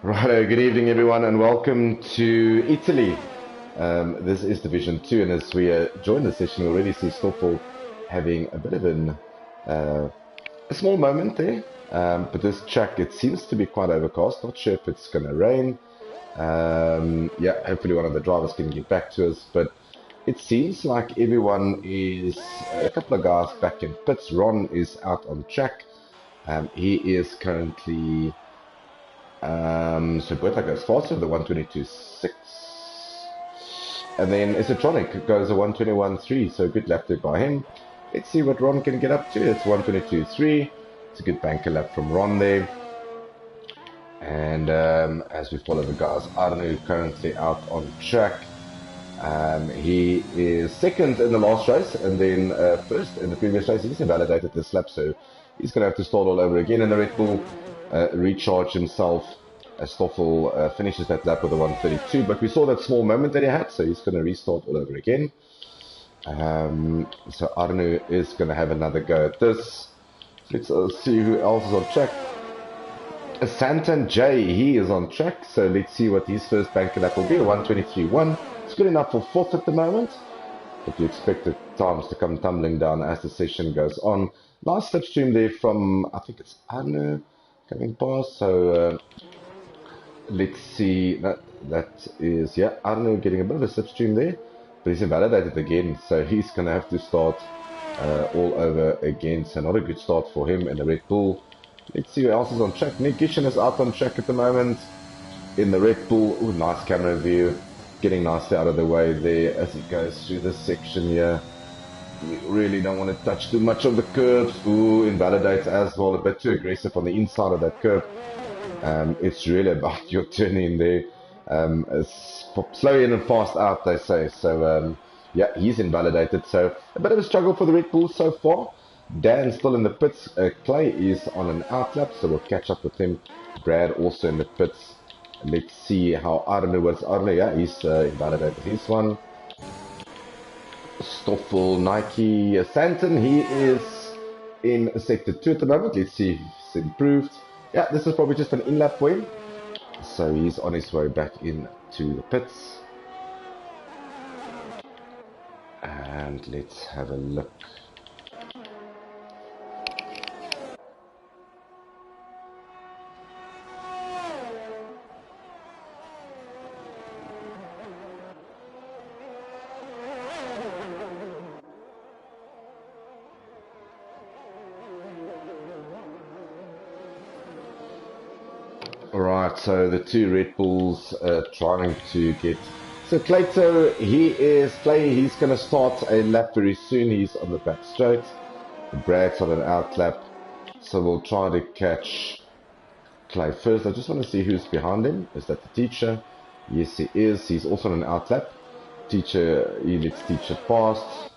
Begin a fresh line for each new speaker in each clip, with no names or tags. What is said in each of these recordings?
Righto, good evening everyone and welcome to Italy. This is Division 2 and as we join the session we already see Stoffel having a bit of a small moment there. But this track, it seems to be quite overcast, not sure if it's going to rain. Yeah, hopefully one of the drivers can get back to us, but it seems like everyone is, a couple of guys back in pits. Ron is out on track. He is currently... so Berta goes faster, the 122.6. And then Isatronic goes a 121.3, so a good lap there by him. Let's see what Ron can get up to. It's 122.3. It's a good banker lap from Ron there. And as we follow the guys, Arno currently out on track. He is second in the last race, and then first in the previous race. He's invalidated this lap, so he's going to have to start all over again in the Red Bull, recharge himself as Stoffel finishes that lap with a 132. But we saw that small moment that he had, so he's going to restart all over again. So Arno is going to have another go at this. Let's see who else is on track. Santan J, he is on track, so let's see what his first banker lap will be. 123.1. It's good enough for fourth at the moment, but you expect the times to come tumbling down as the session goes on. Nice slipstream there from, I think it's Arno coming past, so let's see, that is, yeah, Arno getting a bit of a slipstream there, but he's invalidated again, so he's going to have to start all over again, so not a good start for him in the Red Bull. Let's see who else is on track. Nick Gishin is out on track at the moment in the Red Bull. Ooh, nice camera view, getting nicely out of the way there as he goes through this section here. We really don't want to touch too much of the curves. Ooh, invalidates as well, a bit too aggressive on the inside of that curve. It's really about your turning there. Slow in and fast out, they say. So, yeah, he's invalidated. So, a bit of a struggle for the Red Bull so far. Dan's still in the pits. Clay is on an outlap, so we'll catch up with him. Brad also in the pits. Let's see how Arno was. Arno, yeah, he's invalidated his one. Stoffel, Nike, Santon, he is in sector 2 at the moment. Let's see if he's improved. Yeah, this is probably just an in-lap for him. So he's on his way back into the pits. And let's have a look. Alright, so the two Red Bulls trying to get... So Clayto, he's going to start a lap very soon. He's on the back straight. Brad's on an out lap. So we'll try to catch Clay first. I just want to see who's behind him. Is that the teacher? Yes, he is. He's also on an out lap. Teacher, he lets teacher past.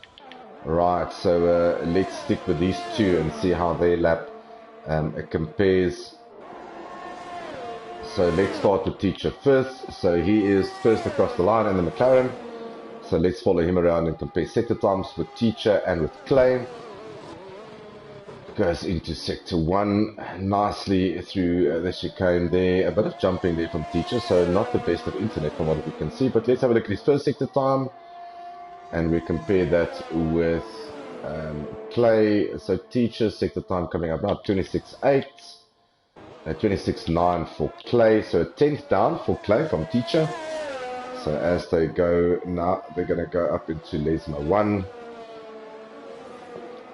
Right, so let's stick with these two and see how they lap compares. So let's start with teacher first. So he is first across the line in the McLaren. So let's follow him around and compare sector times with teacher and with Clay. Goes into sector 1 nicely through the chicane there. A bit of jumping there from teacher, so not the best of internet from what we can see. But let's have a look at his first sector time. And we compare that with Clay. So teacher's sector time coming up now, 26.8. 26.9 for Clay, so a 10th down for Clay from teacher. So as they go now, they're going to go up into Lesma 1.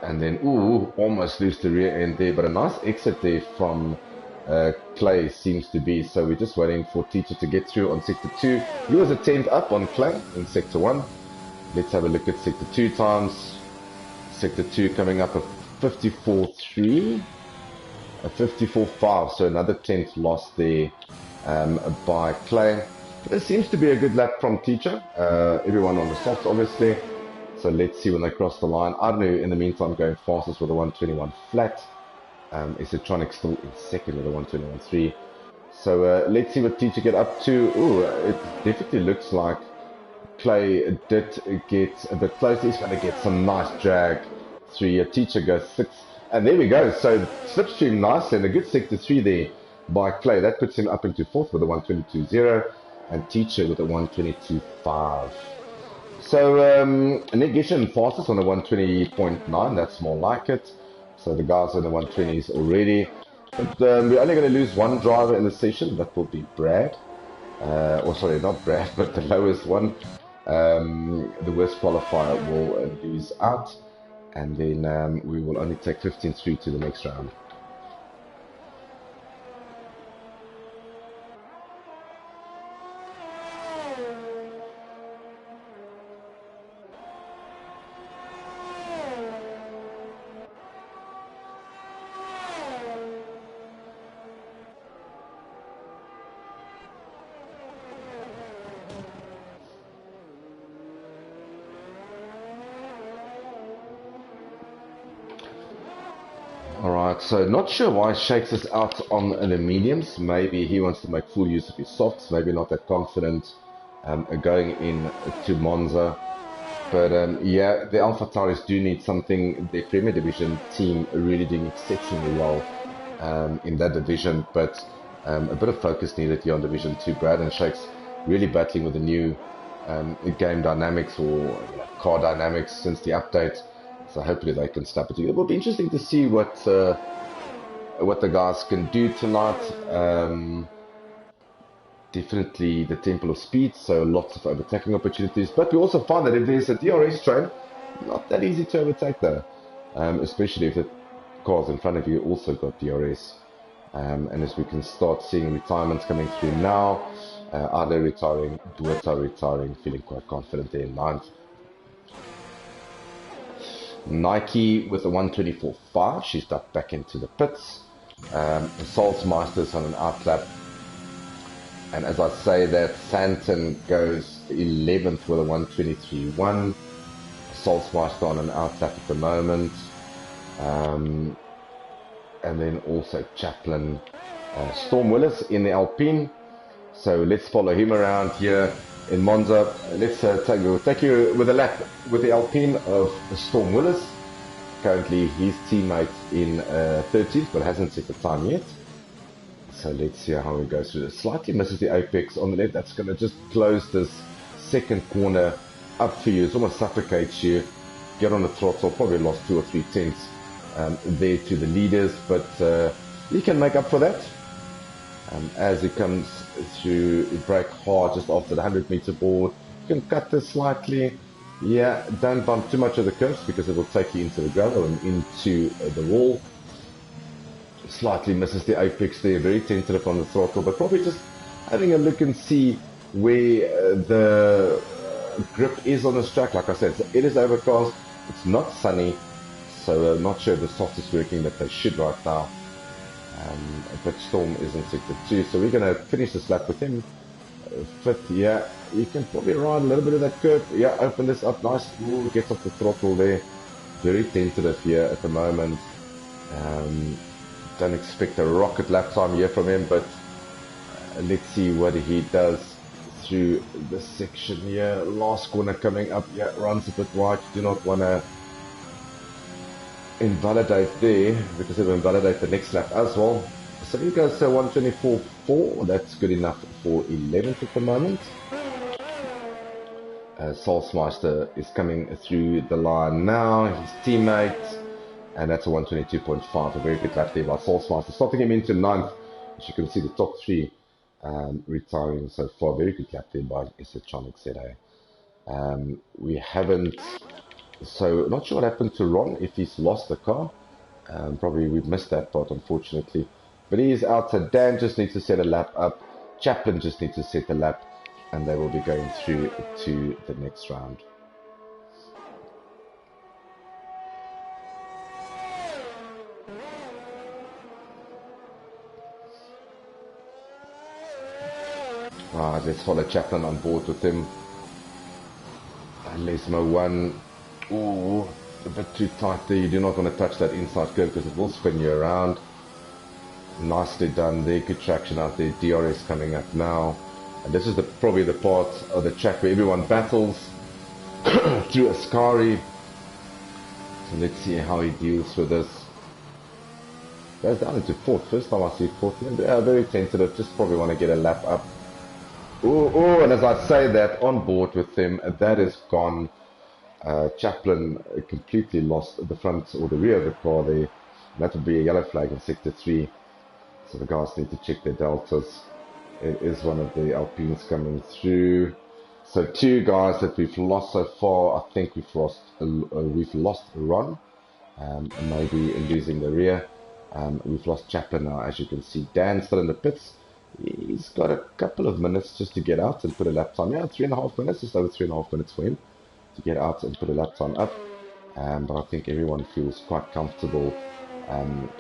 And then, ooh, almost lose the rear end there, but a nice exit there from Clay seems to be. So we're just waiting for teacher to get through on sector 2. He was a 10th up on Clay in sector 1. Let's have a look at sector 2 times. Sector 2 coming up at 54.3. A 54.5, so another 10th loss there by Clay. This seems to be a good lap from teacher. Everyone on the softs, obviously. So let's see when they cross the line. Arno, in the meantime, going fastest with a 121 flat. Isatronic still in second with a 121.3. So let's see what teacher get up to. Ooh, it definitely looks like Clay did get a bit close. He's going to get some nice drag through here. Teacher goes 6. And there we go. So slipstream nicely and a good sector 3 there by Clay. That puts him up into 4th with a 122.0, and Teacher with a 122.5. So Negation fastest on the 120.9, that's more like it. So the guys in the 120s already. But we're only going to lose one driver in the session, that will be Brad. Or sorry, not Brad, but the lowest one. The worst qualifier will lose out. And then we will only take 15 through to the next round. Alright, so not sure why Shakes us out on the mediums. Maybe he wants to make full use of his softs, maybe not that confident going in to Monza. But yeah, the AlphaTauris do need something. Their Premier Division team are really doing exceptionally well in that division, but a bit of focus needed here on Division 2. Brad and Shakes really battling with the new game dynamics or car dynamics since the update. So hopefully they can stop it. It will be interesting to see what the guys can do tonight. Definitely the Temple of Speed, so lots of overtaking opportunities. But we also find that if there's a DRS train, not that easy to overtake though. Especially if the cars in front of you also got DRS. And as we can start seeing retirements coming through now, Ade retiring, Dueta retiring, feeling quite confident there in 9th. Nike with a 124.5, she's ducked back into the pits. Salzmeister's on an outlap. And as I say that, Santon goes 11th with a 123.1. Salzmeister on an outlap at the moment. And then also Chaplin. Storm Willis in the Alpine. So let's follow him around here in Monza. Let's take you with a lap with the Alpine of Storm Willis. Currently his teammate in 13th, but hasn't set the time yet. So let's see how he goes through this. Slightly misses the apex on the left. That's going to just close this second corner up for you. It almost suffocates you. Get on the throttle. Probably lost 2 or 3 tenths there to the leaders, but he can make up for that. As he comes through, brake hard just after the 100-meter board. You can cut this slightly. Yeah, don't bump too much of the curves because it will take you into the gravel and into the wall. Slightly misses the apex there, very tentative on the throttle, but probably just having a look and see where the grip is on this track. Like I said, it is overcast, it's not sunny, so I'm not sure the soft is working that they should right now. But Storm isn't sector 2, so we're going to finish this lap with him. 5th, yeah, you can probably ride a little bit of that curve. Yeah, open this up nice. Ooh, gets off the throttle there. Very tentative here at the moment. Don't expect a rocket lap time here from him, but let's see what he does through this section here. Last corner coming up, yeah, runs a bit wide. Do not want to invalidate there because it will invalidate the next lap as well. So he goes 124.4, that's good enough for 11th at the moment. Salzmeister is coming through the line now, his teammate, and that's a 122.5, a very good lap there by Salzmeister, stopping him into 9th. As you can see, the top 3 retiring so far. Very good lap there by Esotronic ZA. We haven't, so not sure what happened to Ron, if he's lost the car. Probably we've missed that part, unfortunately. But he is out, so Dan just needs to set a lap up. Chaplin just needs to set a lap, and they will be going through to the next round. Right, let's follow Chaplin on board with him. Lesmo 1. Ooh, a bit too tight there. You do not want to touch that inside curve because it will spin you around. Nicely done there. Good traction out there. DRS coming up now. And this is probably the part of the track where everyone battles through Ascari. So let's see how he deals with this. Goes down into fourth. First time I see fourth. Yeah, very tentative. Just probably want to get a lap up. Oh, and as I say that, on board with them, that is gone. Chaplin completely lost the front or the rear of the car there. That would be a yellow flag in sector 3. So the guys need to check their deltas. It is one of the Alpines coming through. So 2 guys that we've lost so far. I think we've lost Ron, and maybe losing the rear. We've lost Chaplin now, as you can see. Dan's still in the pits. He's got a couple of minutes just to get out and put a lap time. Yeah, 3.5 minutes, just over 3.5 minutes for him to get out and put a lap time up. But I think everyone feels quite comfortable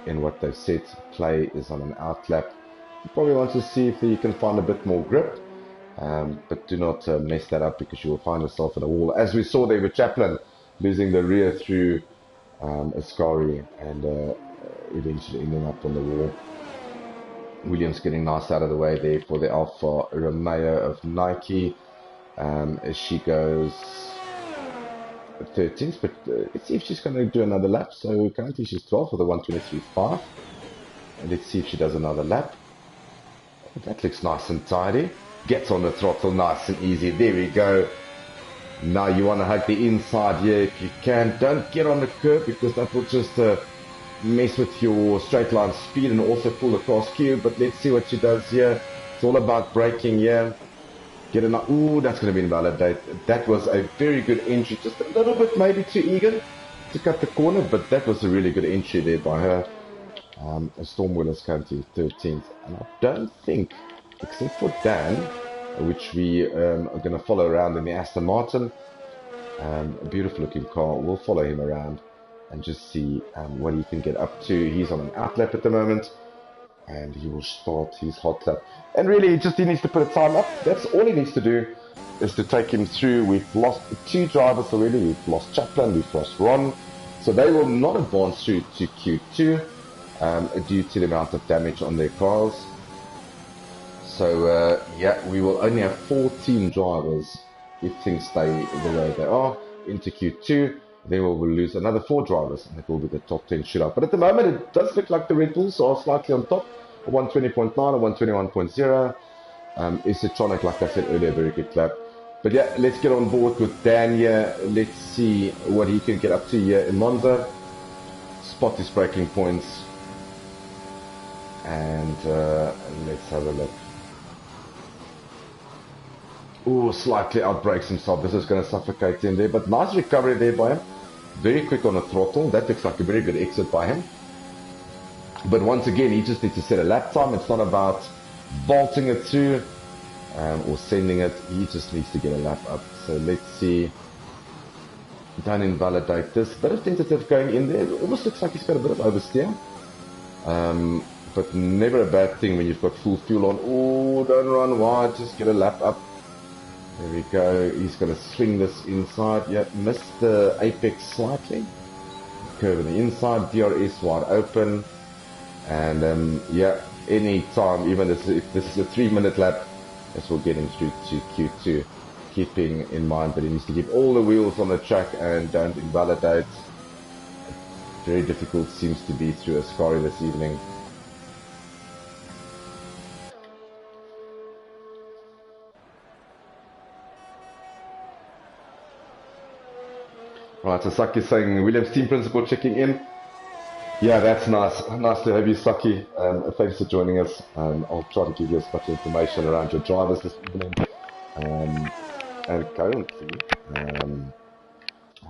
in what they've said. Play is on an out lap. You probably want to see if you can find a bit more grip, but do not mess that up, because you will find yourself in a wall. As we saw there with Chaplin losing the rear through Ascari and eventually ending up on the wall. Williams getting nice out of the way there for the Alfa Romeo of Nike. As she goes 13th, but let's see if she's going to do another lap. So currently she's 12th with a 1:23.5. And let's see if she does another lap. That looks nice and tidy. Gets on the throttle nice and easy. There we go. Now you want to hug the inside here if you can. Don't get on the curb, because that will just mess with your straight line speed and also pull the cross cube. But let's see what she does here. It's all about braking here. Get enough. Ooh, that's going to be invalid. That was a very good entry. Just a little bit maybe too eager to cut the corner, but that was a really good entry there by her. Storm Willis currently 13th. And I don't think, except for Dan, which we are going to follow around in the Aston Martin, a beautiful looking car. We'll follow him around and just see what he can get up to. He's on an out lap at the moment, and he will start his hot lap. And really, he needs to put a time up. That's all he needs to do, is to take him through. We've lost 2 drivers already. We've lost Chaplin, we've lost Ron. So they will not advance through to Q2 due to the amount of damage on their cars. So, yeah, we will only have 14 drivers if things stay the way they are into Q2. Then we will lose another 4 drivers, and it will be the top 10 shootout. But at the moment, it does look like the Red Bulls are slightly on top. A 120.9 or 121.0. Isitronic, like I said earlier, very good lap. But yeah, let's get on board with Dan here. Let's see what he can get up to here in Monza. Spot his braking points. And let's have a look. Oh, slightly outbrakes himself. This is going to suffocate him there. But nice recovery there by him. Very quick on the throttle. That looks like a very good exit by him. But once again, he just needs to set a lap time. It's not about vaulting it through or sending it. He just needs to get a lap up. So let's see. Don't invalidate this. Bit of tentative going in there. It almost looks like he's got a bit of oversteer. But never a bad thing when you've got full fuel on. Oh, don't run wide. Just get a lap up. There we go. He's going to swing this inside. Yeah, missed the apex slightly. Curve on the inside. DRS wide open. And yeah, any time, even if this is a 3-minute lap, this will get him through to Q2. Keeping in mind that he needs to keep all the wheels on the track and don't invalidate. Very difficult seems to be through Ascari this evening. Right, so Saki's saying Williams team principal checking in. Yeah, that's nice. Nice to have you, Saki. Thanks for joining us. I'll try to give you as much information around your drivers this evening. And currently,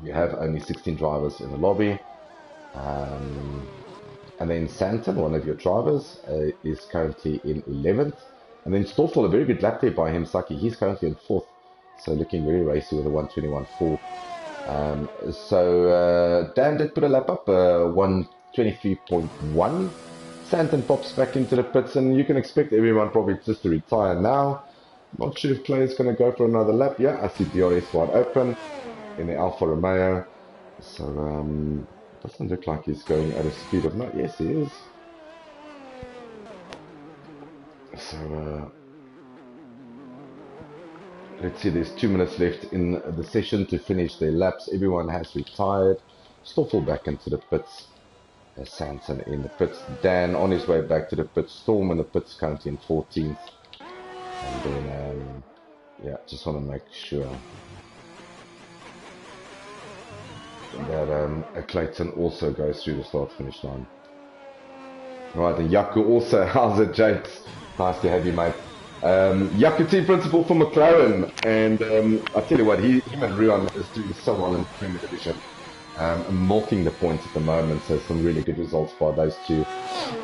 we have only 16 drivers in the lobby. And then Santon, one of your drivers, is currently in 11th. And then Stoffel, a very good lap there by him, Saki. He's currently in 4th. So looking very racy with a 121.4. So Dan did put a lap up, 123.1. Santon pops back into the pits, and you can expect everyone probably just to retire now. Not sure if Clay is going to go for another lap. Yeah, I see DRS wide open in the Alfa Romeo. So doesn't look like he's going at a speed of not. Yes, he is. So let's see, there's 2 minutes left in the session to finish their laps. Everyone has retired. Stoffel back into the pits. Sanson in the pits. Dan on his way back to the pits. Storm in the pits, currently in 14th. And then, yeah, just want to make sure that Clayton also goes through the start-finish line. Right, and Yaku also, how's it, James? Nice to have you, mate. Yaku, team principal for McLaren, and I tell you what, him and Ruan is doing so well in the Premier Division. Milking the points at the moment, so some really good results by those two.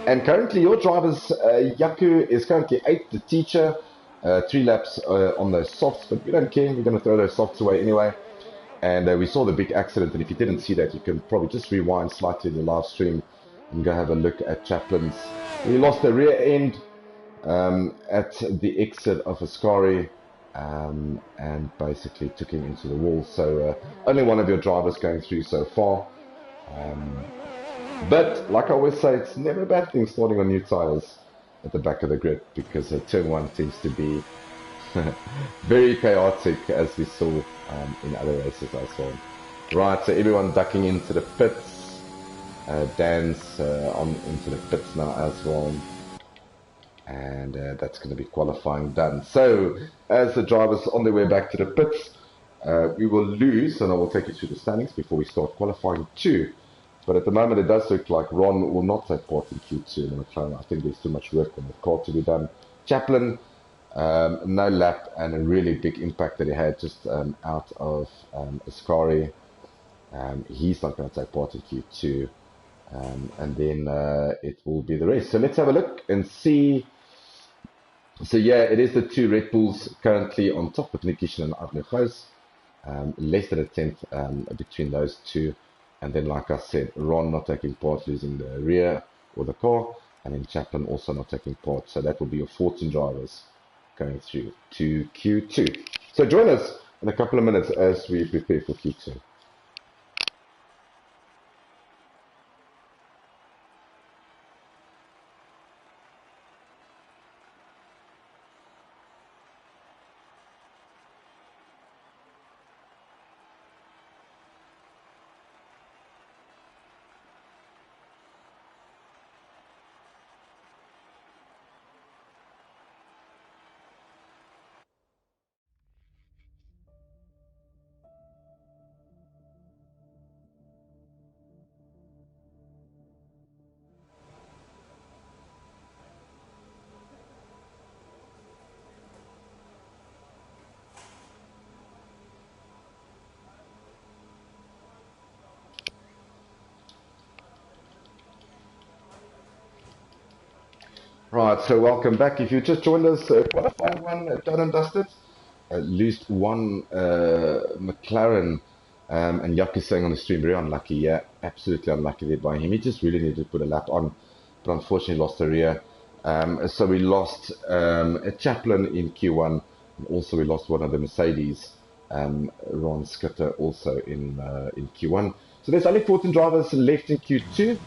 And currently, your drivers, Yaku is currently 8th, the teacher, 3 laps on those softs, but we don't care, we're going to throw those softs away anyway. And we saw the big accident, and if you didn't see that, you can probably just rewind slightly the live stream and go have a look at Chaplin's. He lost the rear end at the exit of Ascari and basically took him into the wall. So only one of your drivers going through so far. But like I always say, it's never a bad thing starting on new tyres at the back of the grid, because turn 1 seems to be very chaotic, as we saw in other races as well. Right, so everyone ducking into the pits. Dan's on into the pits now as well, and that's going to be qualifying done. So as the drivers on their way back to the pits, we will lose, and I will take you through the standings before we start qualifying 2. But at the moment it does look like Ron will not take part in Q2 in McLaren. I think there's too much work on the car to be done. Chaplin, no lap, and a really big impact that he had just out of Ascari. He's not going to take part in Q2. And then it will be the rest. So let's have a look and see. So yeah, it is the 2 Red Bulls currently on top with Nick Gishin and Adler Close. Less than a tenth between those 2. And then, like I said, Ron not taking part, losing the rear or the car. And then Chaplin also not taking part. So that will be your 14 drivers going through to Q2. So join us in a couple of minutes as we prepare for Q2. Right, so welcome back. If you just joined us, qualifying 1 done and dusted. Lost 1 McLaren, and Yuck is saying on the stream, very unlucky. Yeah, absolutely unlucky there by him. He just really needed to put a lap on, but unfortunately lost the rear. So we lost a Chaplin in Q1, and also we lost one of the Mercedes, Ron Skitter, also in Q1. So there's only 14 drivers left in Q2,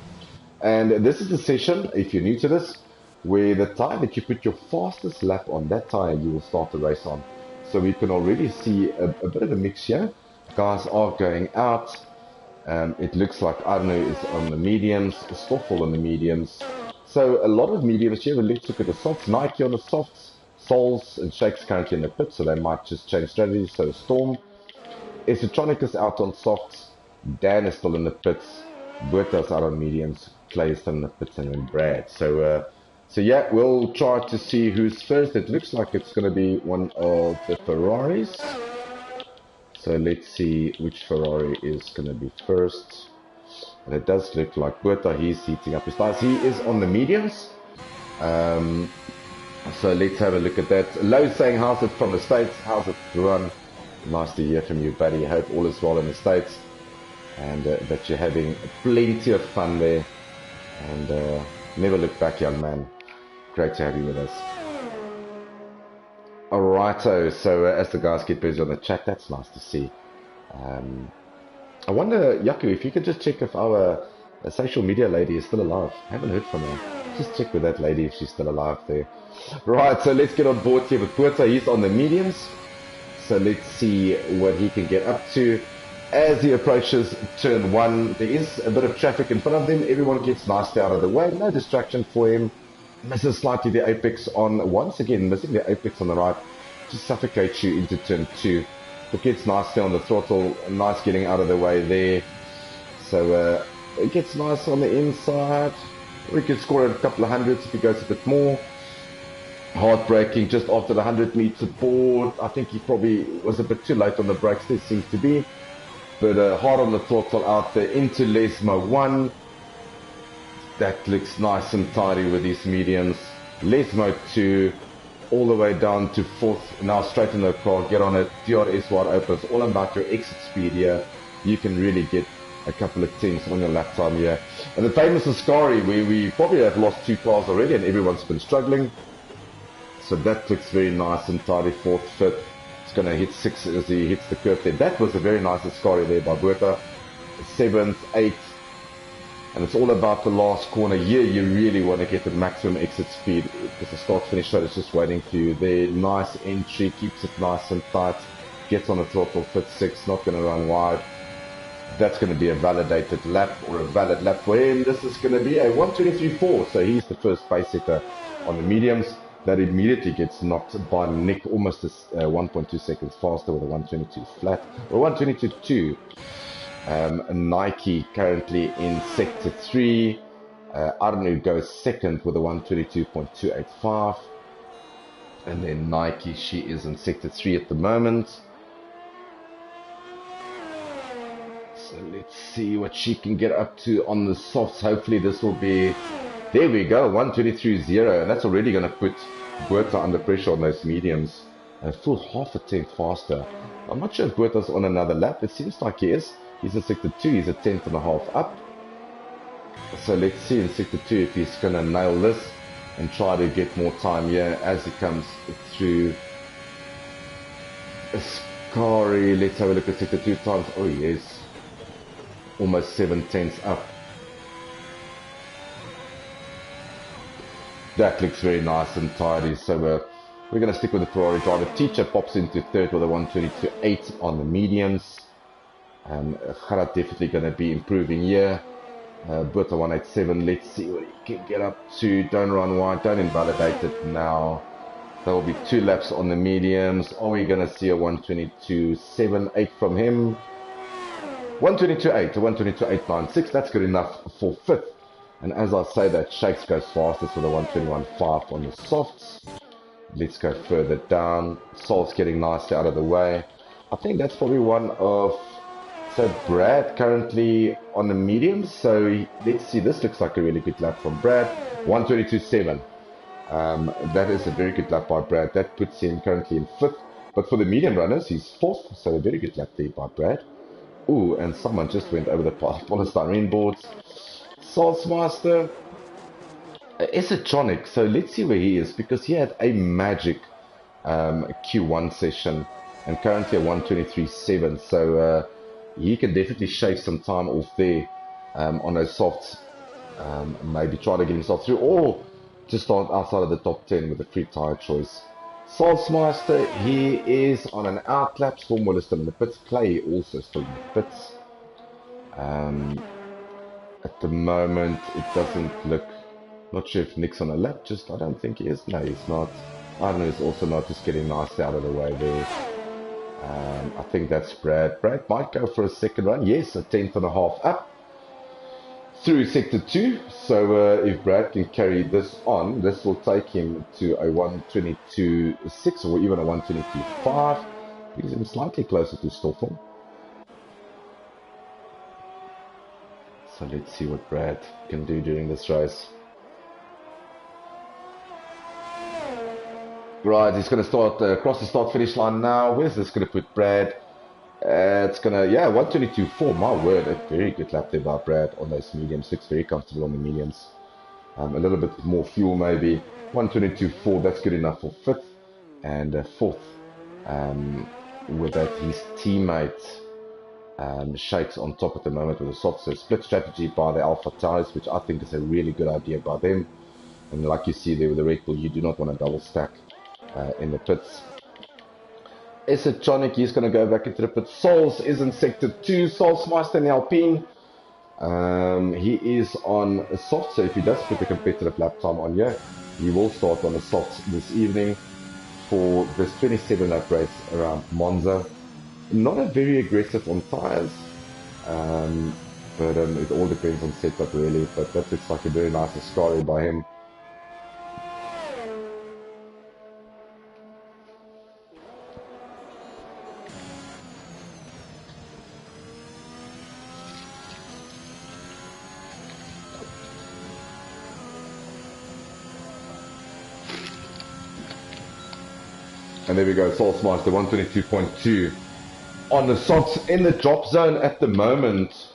and this is the session, if you're new to this, where the tire that you put your fastest lap on, that tire you will start the race on. So we can already see a bit of a mix here. Guys are going out. It looks like Arno is on the mediums, Stoffel on the mediums. So a lot of mediums here. Let's look at the softs. Nike on the softs. Souls and Shakes currently in the pit, so they might just change strategy. So Storm. Esotronicus out on softs. Dan is still in the pits. Berta's out on mediums. Clay is still in the pits, and then Brad. So yeah, we'll try to see who's first. It looks like it's going to be one of the Ferraris. So let's see which Ferrari is going to be first. And it does look like Berta, he's heating up his tires. He is on the mediums. So let's have a look at that. Low saying, how's it from the States? How's it run? Nice to hear from you, buddy. I hope all is well in the States. And that you're having plenty of fun there. And never look back, young man. Great to have you with us. Alrighto, so as the guys get busy on the chat, that's nice to see. I wonder, Yaku, if you could just check if our social media lady is still alive. I haven't heard from her. Just check with that lady if she's still alive there. Right, so let's get on board here with Puerta. He's on the mediums. So let's see what he can get up to. As he approaches turn 1, there is a bit of traffic in front of them. Everyone gets nicely out of the way. No distraction for him. Misses slightly the apex on, once again, missing the apex on the right. Just suffocates you into turn 2. But gets nicely on the throttle. Nice getting out of the way there. So it gets nice on the inside. We could score a couple of hundreds if he goes a bit more. Heartbreaking just after the 100 meter board. I think he probably was a bit too late on the brakes, there seems to be. But hard on the throttle out there into Lesmo 1. That looks nice and tidy with these mediums. Lesmo 2, all the way down to 4th. Now straight in the car, get on it. DRS wide open. It's all about your exit speed here. You can really get a couple of tenths on your lap time here. And the famous Ascari, where we probably have lost 2 cars already and everyone's been struggling. So that looks very nice and tidy. 4th, 5th. It's going to hit 6 as he hits the curve there. That was a very nice Ascari there by Bertha. 7th, 8th. And it's all about the last corner. Here you really want to get the maximum exit speed because the start-finish shot is just waiting for you there. Nice entry, keeps it nice and tight. Gets on the throttle, 5th, 6th, not going to run wide. That's going to be a validated lap or a valid lap for him. This is going to be a 1:23.4. So he's the first pace setter on the mediums. That immediately gets knocked by Nick almost 1.2 seconds faster with a 1:22 flat or 1:22.2. Nike currently in sector 3. Arnu goes second with a 1:22.285. And then Nike, she is in sector 3 at the moment. So let's see what she can get up to on the softs. Hopefully this will be, there we go, 1:23.0. And that's already going to put Bertha under pressure on those mediums. A full half a tenth faster. I'm not sure if Bertha's on another lap. It seems like he is. He's in sector 2. He's a tenth and a half up. So let's see in sector 2 if he's going to nail this and try to get more time here as he comes through Ascari. Let's have a look at sector 2 times. Oh yes, almost 7 tenths up. That looks very nice and tidy. So we're going to stick with the Ferrari driver. Teacher pops into 3rd with a 1:22.8 on the mediums. Gerard definitely going to be improving here. Bertha 187. Let's see what he can get up to. Don't run wide. Don't invalidate it now. There will be 2 laps on the mediums. Are we going to see a 1:22.7.8 from him? 1:22.8 to 1:22.896. That's good enough for 5th. And as I say that, Shakes goes fastest with a 1:21.5 on the softs. Let's go further down. Sol's getting nicely out of the way. I think that's probably one of... So Brad currently on the mediums. So let's see. This looks like a really good lap from Brad. 1:22.7. That is a very good lap by Brad. That puts him currently in 5th. But for the medium runners, he's 4th. So a very good lap there by Brad. Ooh, and someone just went over the polystyrene boards. Salzmaster. Esotronic. So let's see where he is, because he had a magic Q1 session and currently a 1:23.7. So he can definitely shave some time off there on those softs. Maybe try to get himself through, or just start outside of the top 10 with a free tire choice. Salzmaster, he is on an outlap. Stormwater is still in the pits. Clay also still in the pits. At the moment, it doesn't look... Not sure if Nick's on a lap. I don't think he is. No, he's not. I don't know. He's also not, just getting nicely out of the way there. I think that's Brad. Brad might go for a second run. Yes, a 10th and a half up through sector 2. So if Brad can carry this on, this will take him to a 1:22.6 or even a 1:22.5. Brings him slightly closer to Stoffel. So let's see what Brad can do during this race. Right, he's going to start across the start-finish line now. Where's this going to put Brad? It's going to, yeah, 1:22.4. My word, a very good lap there by Brad on those mediums. Looks very comfortable on the mediums. A little bit more fuel maybe. 1:22.4, that's good enough for 5th. And 4th, with that, his teammate Shakes on top at the moment with a soft. So split strategy by the Alpha Tires, which I think is a really good idea by them. And like you see there with the Red Bull, you do not want to double stack in the pits. Esotronic, he's going to go back into the pit. Souls is in sector 2. Souls Meister in Alpine. He is on a soft, so if he does put a competitive lap time on here, he will start on a soft this evening for this 27 lap race around Monza. Not a very aggressive on tyres, but it all depends on setup really, but that looks like a very nice Ascari by him. And there we go, Saltzmeister 122.2 on the softs in the drop zone at the moment.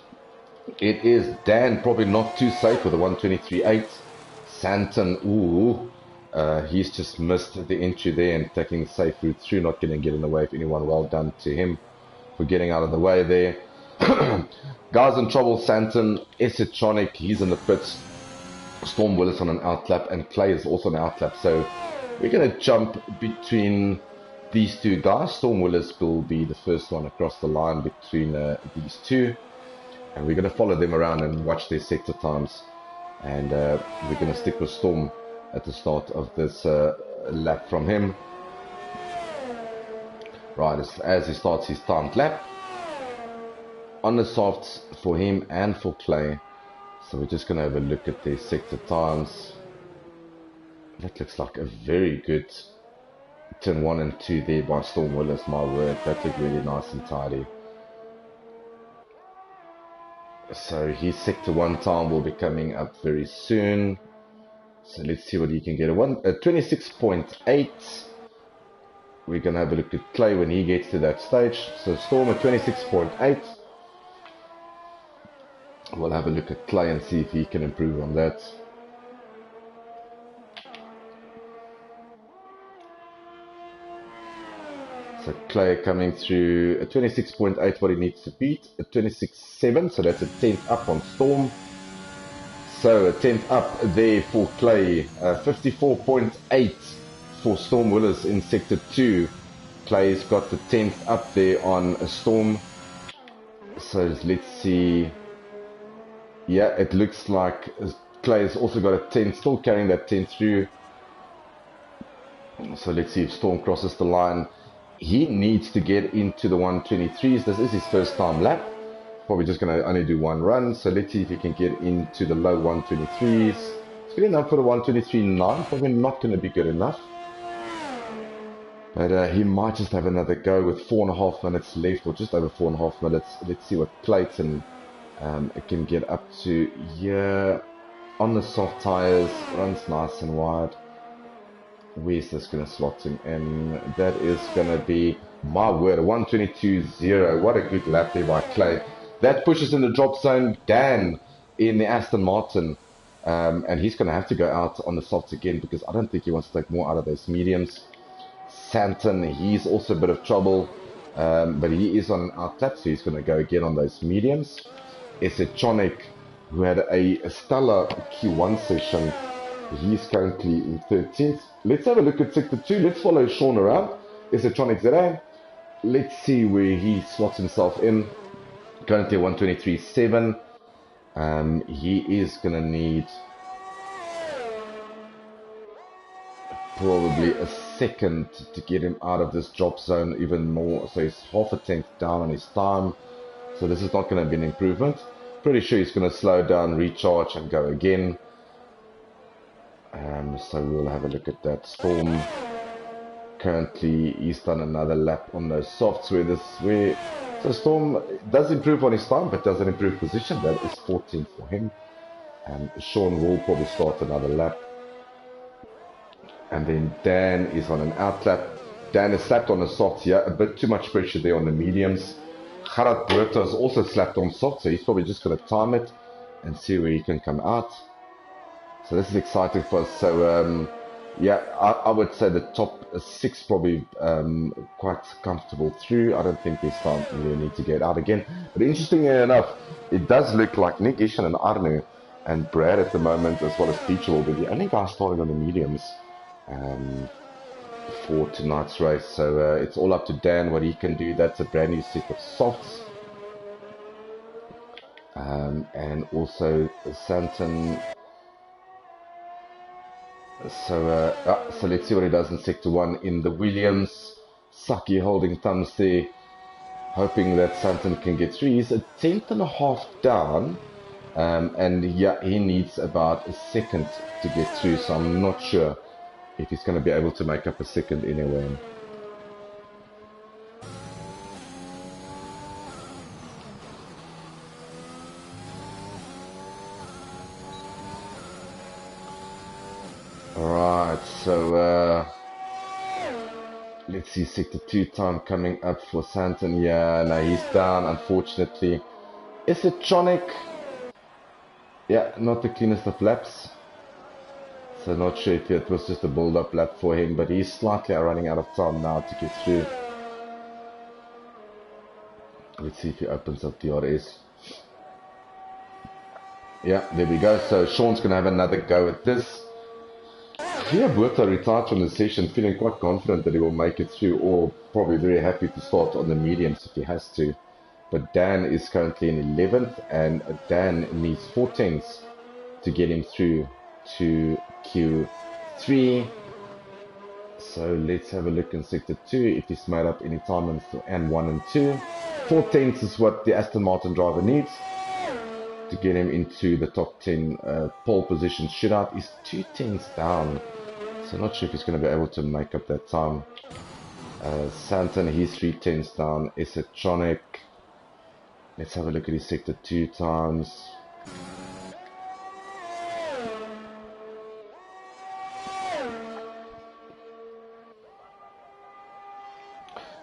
It is Dan, probably not too safe with the 123.8. Santon, ooh, he's just missed the entry there and taking the safe route through, not going to get in the way of anyone. Well done to him for getting out of the way there. Guys in trouble, Santon, Esotronic, he's in the pits. Storm Willis on an outlap, and Clay is also on an outlap. So we're going to jump between these two guys. Storm Willis will be the first one across the line between these two. And we're going to follow them around and watch their sector times. And we're going to stick with Storm at the start of this lap from him. Right, as he starts his timed lap. On the softs for him and for Clay. So we're just going to have a look at their sector times. That looks like a very good turn 1 and 2 there by Storm Willis, my word. That looked really nice and tidy. So his sector 1 time will be coming up very soon. So let's see what he can get. A 26.8. We're going to have a look at Clay when he gets to that stage. So Storm at 26.8. We'll have a look at Clay and see if he can improve on that. So Clay coming through a 26.8, what he needs to beat, a 26.7, so that's a 10th up on Storm. So a 10th up there for Clay, 54.8 for Storm Willis in sector 2. Clay's got the 10th up there on a Storm. So let's see. Yeah, it looks like Clay's also got a 10, still carrying that 10 through. So let's see if Storm crosses the line. He needs to get into the 123s. This is his first time lap. Probably just going to only do one run. So let's see if he can get into the low 123s. It's good enough for the 123.9. Probably not going to be good enough. But he might just have another go with 4.5 minutes left, or just over 4.5 minutes. Let's see what Clayton can get up to here. On the soft tires, runs nice and wide. Where's this going to slot him in? That is going to be, my word, a 122.0. What a good lap there by Clay. That pushes in the drop zone. Dan in the Aston Martin. And he's going to have to go out on the softs again, because I don't think he wants to take more out of those mediums. Santon, he's also a bit of trouble. But he is on our tap, so he's going to go again on those mediums. Esotronic, who had a stellar Q1 session. He's currently in 13th. Let's have a look at sector 2. Let's follow Sean around. Esotronic ZA. Let's see where he slots himself in. Currently 123.7. He is going to need probably a second to get him out of this drop zone even more. So he's half a tenth down on his time. So this is not going to be an improvement. Pretty sure he's going to slow down, recharge, and go again. So we'll have a look at that. Storm, currently he's done another lap on those softs so Storm does improve on his time, but doesn't improve position. That is 14th for him. Sean will probably start another lap. And then Dan is on an out lap. Dan is slapped on the softs here, a bit too much pressure there on the mediums. Gerard Berto is also slapped on softs, so he's probably just going to time it and see where he can come out. So this is exciting for us. So yeah, I would say the top 6 probably quite comfortable through. I don't think there's time we need to get out again. But interestingly enough, it does look like Nick Ishan and Arnu and Brad at the moment, as well as Teachable, will be the only guys starting on the mediums. for tonight's race. So it's all up to Dan what he can do. That's a brand new set of softs. And also Santon. So let's see what he does in sector 1 in the Williams. Saki holding thumbs there, hoping that Santon can get through. He's a tenth and a half down, and yeah, he needs about a second to get through, so I'm not sure if he's going to be able to make up a second anyway. Alright, so let's see, sector 2 time coming up for Santon. Yeah, no, he's down, unfortunately. Is it Tronic? Yeah, not the cleanest of laps. So not sure if it was just a build-up lap for him, but he's slightly running out of time now to get through. Let's see if he opens up DRS. Yeah, there we go. So Sean's going to have another go at this. Here, Bertha retired from the session feeling quite confident that he will make it through, or probably very happy to start on the mediums if he has to. But Dan is currently in 11th, and Dan needs 4 tenths to get him through to Q3. So let's have a look in sector 2 if he's made up any time and 1 and 2. 4 tenths is what the Aston Martin driver needs to get him into the top 10 pole position shootout. He's 2 tenths down, so not sure if he's going to be able to make up that time. Santon, he's 3 tenths down. Esotronic, let's have a look at his sector 2 times.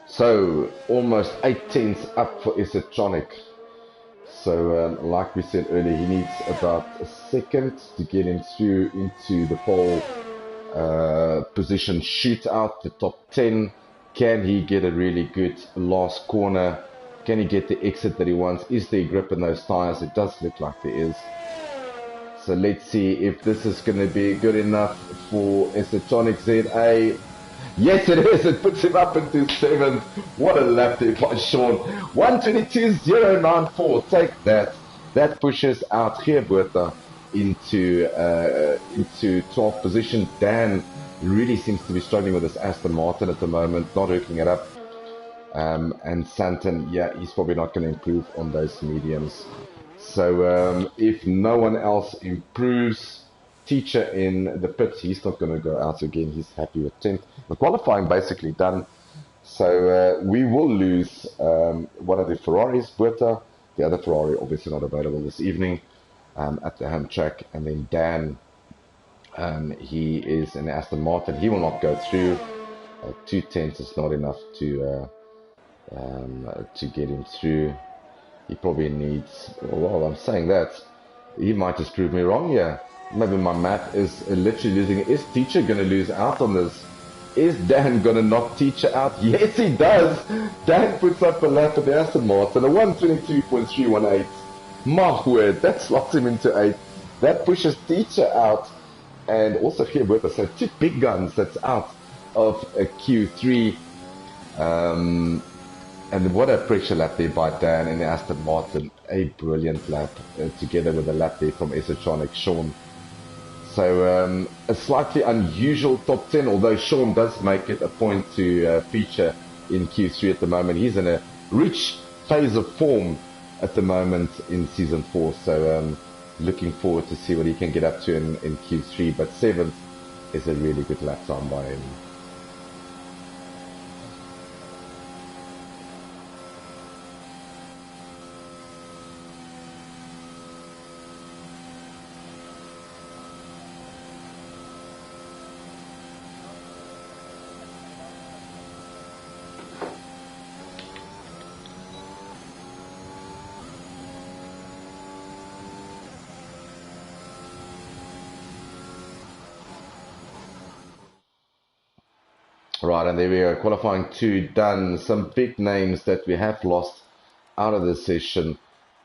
So almost 8 tenths up for Esotronic. So like we said earlier, he needs about a second to get him through into the pole position shootout, the top 10. Can he get a really good last corner? Can he get the exit that he wants? Is there grip in those tires? It does look like there is. So let's see if this is going to be good enough for Esotronic ZA. Yes, it is. It puts him up into 7th. What a lap there by Sean. 122.094. Take that. That pushes out Geerbertha into 12th position. Dan really seems to be struggling with this Aston Martin at the moment, not hooking it up. And Santon, yeah, he's probably not going to improve on those mediums. So if no one else improves, Teacher in the pits, he's not going to go out again. He's happy with 10th. The qualifying basically done. So we will lose one of the Ferraris, Bertha. The other Ferrari obviously not available this evening at the home track. And then Dan, he is in Aston Martin. He will not go through. 2 tenths is not enough to get him through. He probably needs, well, I'm saying that. He might just prove me wrong here. Maybe my math is literally losing. Is Teacher going to lose out on this? Is Dan going to knock Teacher out? Yes, he does. Dan puts up a lap at the Aston Martin, a 122.318. My word, that slots him into 8th. That pushes Teacher out. And also here with us, so 2 big guns that's out of a Q3. And what a pressure lap there by Dan in the Aston Martin. A brilliant lap together with a lap there from Esotronic Sean. So a slightly unusual top 10, although Sean does make it a point to feature in Q3 at the moment. He's in a rich phase of form at the moment in Season 4. So looking forward to see what he can get up to in Q3. But 7th is a really good lap time by him. Right, and there we go, qualifying 2 done. Some big names that we have lost out of the session.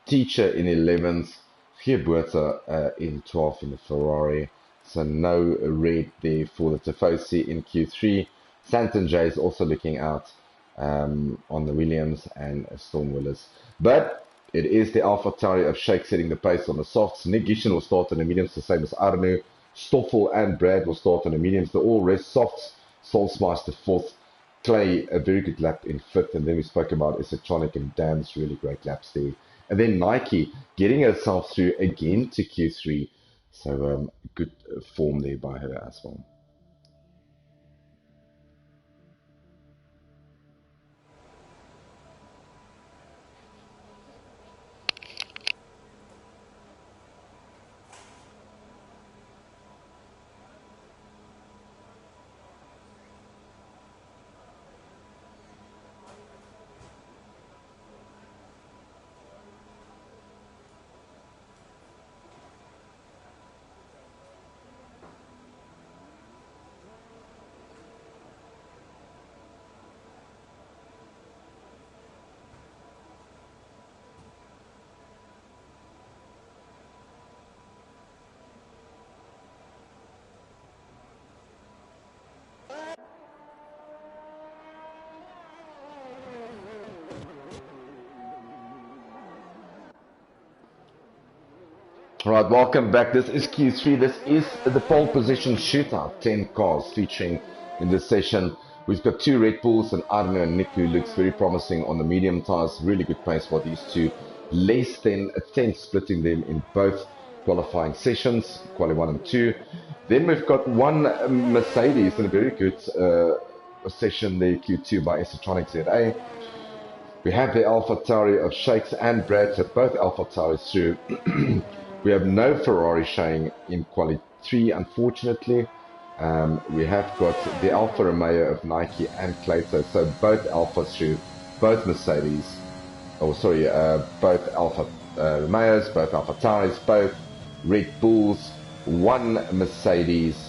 Teacher in 11th, Geerbertha in 12th in the Ferrari. So no red there for the Tifosi in Q3. Santon J is also looking out on the Williams and Storm Willis. But it is the AlphaTauri of Shake setting the pace on the softs. Nick Gishin will start on the mediums, the same as Arnu. Stoffel and Brad will start on the mediums. The all rest softs. Soulsmeister fourth. Clay, a very good lap in fifth. And then we spoke about Electronic and Dan's really great laps there. And then Nike getting herself through again to Q3. So good form there by her as well. Right, welcome back. This is Q3. This is the pole position shootout. 10 cars featuring in this session. We've got two Red Bulls and Arno and Nick, who looks very promising on the medium tires. Really good pace for these two. Less than a tenth splitting them in both qualifying sessions, quali 1 and 2. Then we've got one Mercedes in a very good session there, Q2 by Electronic ZA. We have the AlphaTauri of Shakes and Brad, so both AlphaTauris through. We have no Ferrari showing in quali 3, unfortunately. We have got the Alfa Romeo of Nike and Clayton, so both Alphas through, both Mercedes, both Alfa Romeos, both AlphaTauris, both Red Bulls, one Mercedes,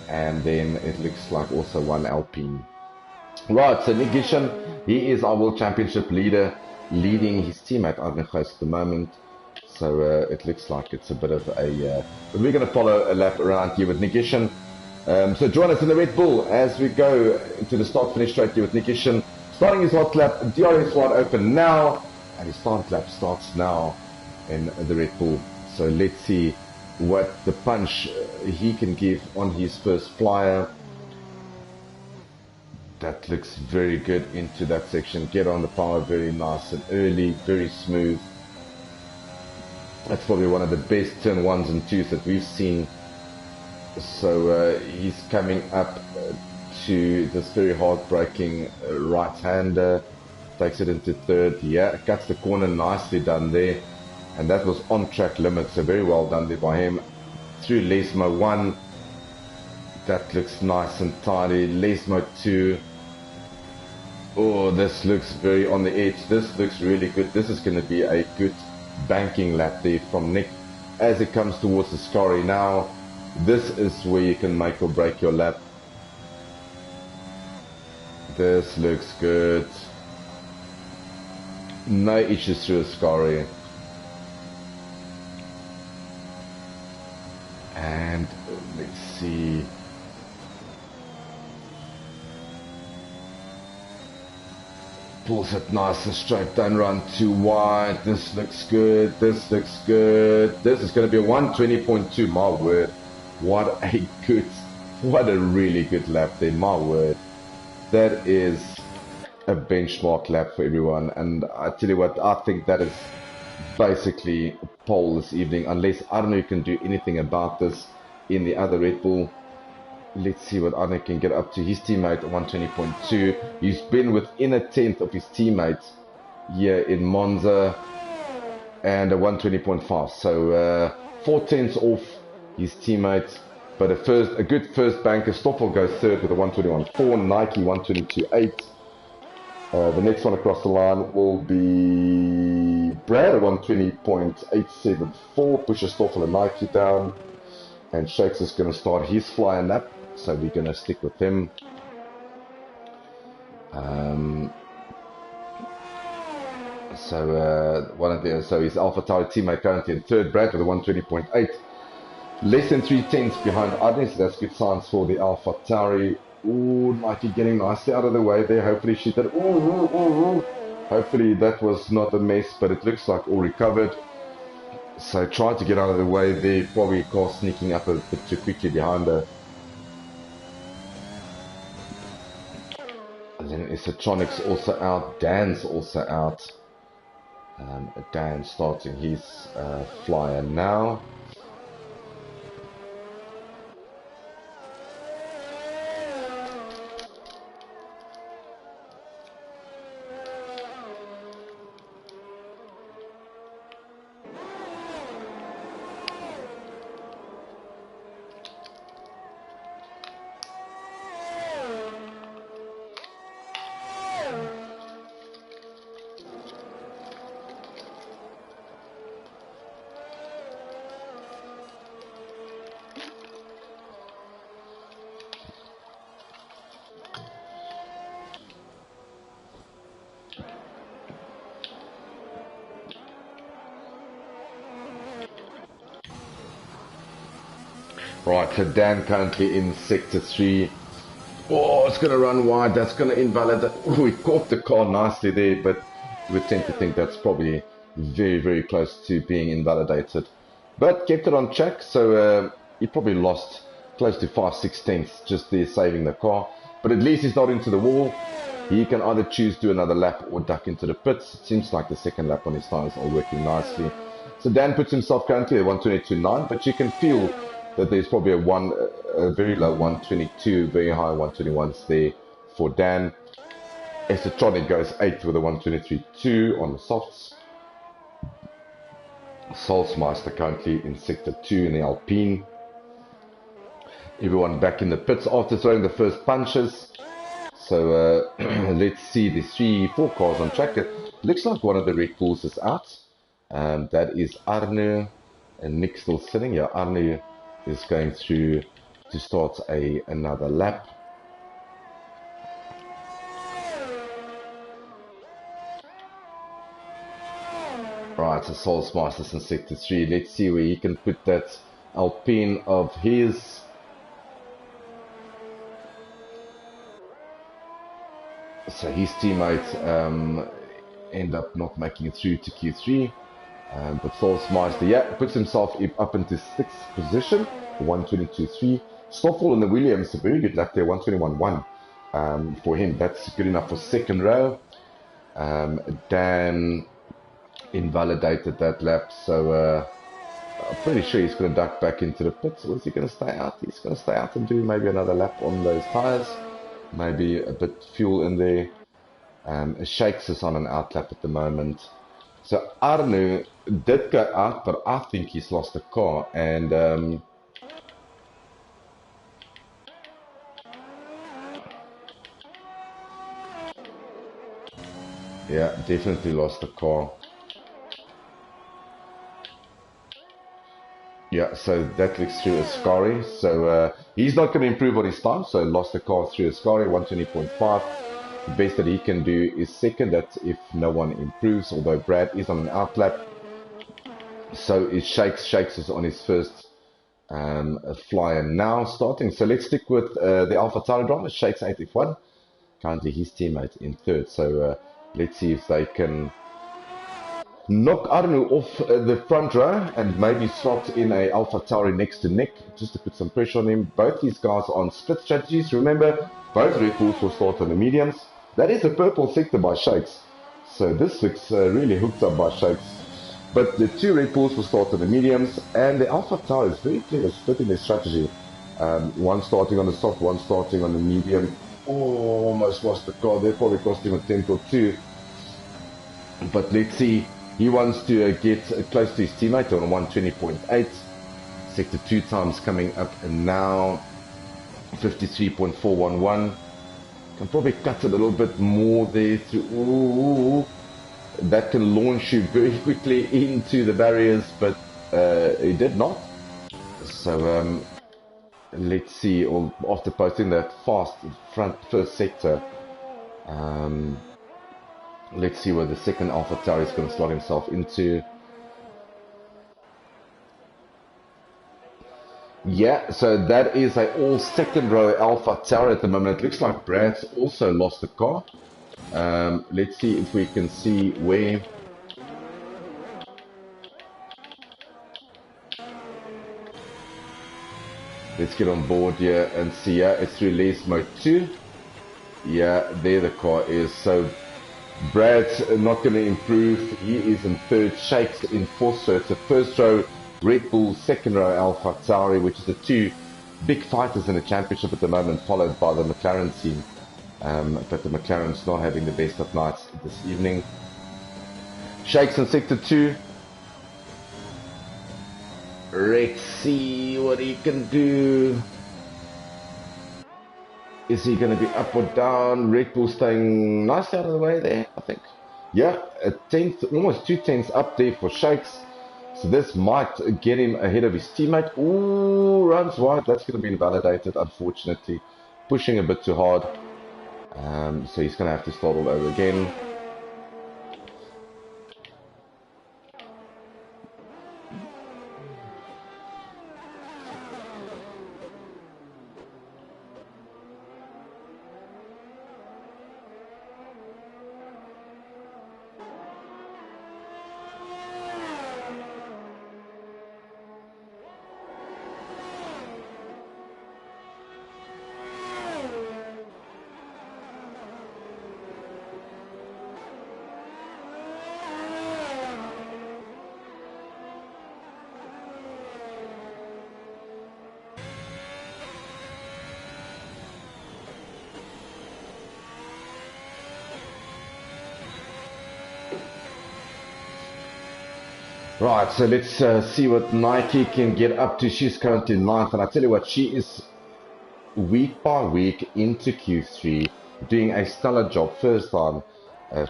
and then it looks like also one Alpine. Right, so Nick Gishin, he is our World Championship leader, leading his teammate Arne Gijs at the moment. So it looks like it's a bit of a... but we're going to follow a lap around here with Nick Gishin. So join us in the Red Bull as we go into the start-finish straight here with Nick Gishin. Starting his hot lap, DRS wide open now, and his start lap starts now in the Red Bull. So let's see what the punch he can give on his first flyer. That looks very good into that section. Get on the power very nice and early, very smooth. That's probably one of the best turn 1s and 2s that we've seen. So he's coming up to this very hard-braking right-hander. Takes it into third. Yeah, cuts the corner, nicely done there. And that was on track limit, so very well done there by him. Through Lesmo 1. That looks nice and tidy. Lesmo 2. Oh, this looks very on the edge. This looks really good. This is going to be a good banking lap there from Nick as it comes towards the Scori now. This is where you can make or break your lap. This looks good. No issues through a Scori. And let's see. Pulls it nice and straight, don't run too wide. This looks good, this looks good. This is going to be a 120.2, my word. What a really good lap there, my word. That is a benchmark lap for everyone. And I tell you what, I think that is basically a pole this evening, unless Arno can do anything about this in the other Red Bull. Let's see what Arne can get up to. His teammate 120.2. He's been within a tenth of his teammate here in Monza, and a 120.5. So 4 tenths off his teammate, but a good first banker. Stoffel goes third with a 121.4. Nike 122.8. The next one across the line will be Brad at 120.874. Pushes Stoffel and Nike down, and Shakes is going to start his flying lap. So we're going to stick with him. So his AlphaTauri teammate currently in third, Brad with a 120.8. Less than 3 tenths behind Arne, so that's good signs for the AlphaTauri. Ooh, Nike getting nicely out of the way there. Hopefully she did. Ooh. Hopefully that was not a mess, but it looks like all recovered. So tried to get out of the way there. Probably car sneaking up a bit too quickly behind her. And then Isatronics also out. Dan's also out. Dan starting his flyer now. Right, so Dan currently in sector 3. Oh, it's going to run wide. That's going to invalidate. Oh, he caught the car nicely there, but you would tend to think that's probably very close to being invalidated. But kept it on track, so he probably lost close to 5-6 tenths just there saving the car. But at least he's not into the wall. He can either choose to do another lap or duck into the pits. It seems like the second lap on his tires are working nicely. So Dan puts himself currently at 122.9, but you can feel that there's probably a very low 122, very high 121s there for Dan. Esotronic goes 8th with a 123.2 on the softs. Salzmeister currently in sector 2 in the Alpine. Everyone back in the pits after throwing the first punches. So let's see the 3-4 cars on track. It looks like one of the Red Bulls is out. That is Arne and Nick still sitting. Yeah, Arne is going through to start another lap. Right, so Salzmeister's in sector 3. Let's see where he can put that Alpine of his. So his teammates end up not making it through to Q3. But Salzmeister, yeah, puts himself up into 6th position, 122.3. Stoffel in the Williams, a very good lap there, 121.1 for him. That's good enough for second row. Dan invalidated that lap, so I'm pretty sure he's going to duck back into the pits. Or is he going to stay out? He's going to stay out and do maybe another lap on those tires. Maybe a bit fuel in there. Shakes is on an out lap at the moment. So Arno did go out, but I think he's lost the car. And yeah, definitely lost the car. Yeah, so that looks through Ascari. So he's not going to improve on his time. So lost the car through Ascari, 120.5. The best that he can do is second. That's if no one improves, although Brad is on an out lap. So it Shakes is on his first flyer now starting. So let's stick with the AlphaTauri drama. Shakes 8F1. Currently his teammate in 3rd. So let's see if they can knock Arno off the front row and maybe slot in a AlphaTauri next to Nick just to put some pressure on him. Both these guys are on split strategies. Remember, both Red Bulls will start on the mediums. That is a purple sector by Shakes. So this looks really hooked up by Shakes. But the 2 Red Bulls will start on the mediums, and the AlphaTauri is very clear splitting their strategy. One starting on the soft, one starting on the medium. Oh, almost lost the car. They probably cost him a tenth or 2. But let's see. He wants to get close to his teammate on 120.8. Sector 2 times coming up and now 53.411. Can probably cut a little bit more there through. Ooh, that can launch you very quickly into the barriers, but it did not. So let's see. After posting that fast front first sector, let's see where the second AlphaTauri is going to slot himself into. Yeah, so that is a all second row Alpha Tower at the moment. It looks like Brad's also lost the car. Let's see if we can see where. Let's get on board here and see. Yeah, it's release mode 2. Yeah, there the car is. So Brad's not going to improve. He is in third, Shakes in fourth. So it's a first row Red Bull, second row Alpha Tauri, which is the two big fighters in the championship at the moment, followed by the McLaren team. But the McLaren's not having the best of nights this evening. Shakes in sector 2. Let's see what he can do. Is he going to be up or down? Red Bull staying nice out of the way there, I think. Yeah, a tenth, almost 2/10 up there for Shakes. So this might get him ahead of his teammate. Ooh, runs wide. That's going to be invalidated, unfortunately. Pushing a bit too hard. So he's going to have to start all over again. Right, so let's see what Nike can get up to. She's currently ninth, and I tell you what, she is week by week into Q3 doing a stellar job. First time,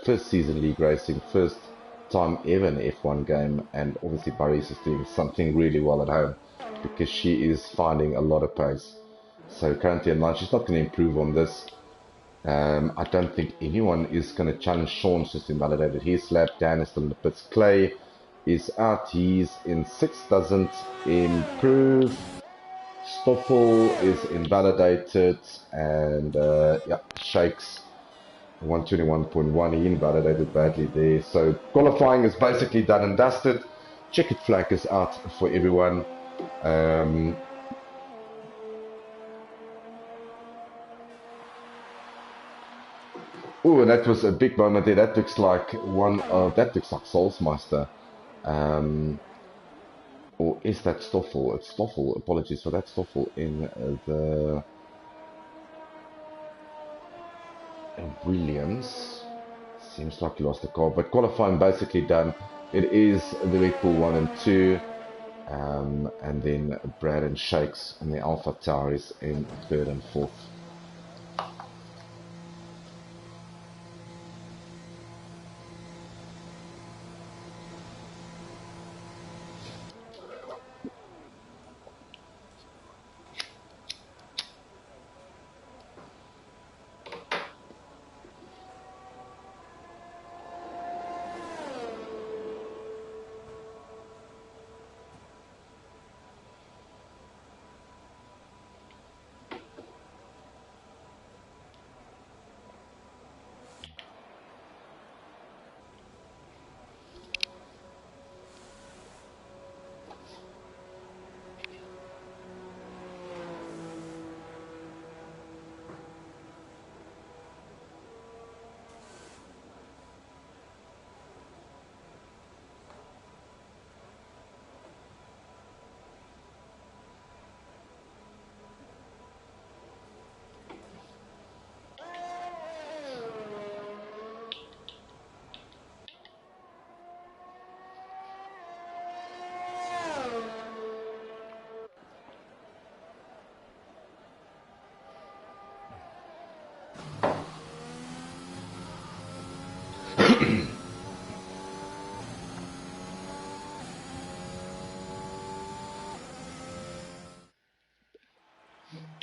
first season league racing, first time ever in an F1 game, and obviously Paris is doing something really well at home because she is finding a lot of pace. So currently at 9, she's not going to improve on this. I don't think anyone is going to challenge. Sean's just invalidated his lap. Dan is still in the pits. Clay is out. He's in 6th, doesn't improve. Stoffel is invalidated. And yeah, Shakes 121.1. He invalidated badly there. So qualifying is basically done and dusted. Checkered flag is out for everyone. Oh, that was a big moment there. That looks like that looks like Soulsmeister. Or is that Stoffel? It's Stoffel. Apologies for that. Stoffel in the Williams. Seems like he lost the car, but qualifying basically done. It is the Red Bull 1 and 2. And then Brad and Shakes and the Alpha Tauris in 3rd and 4th.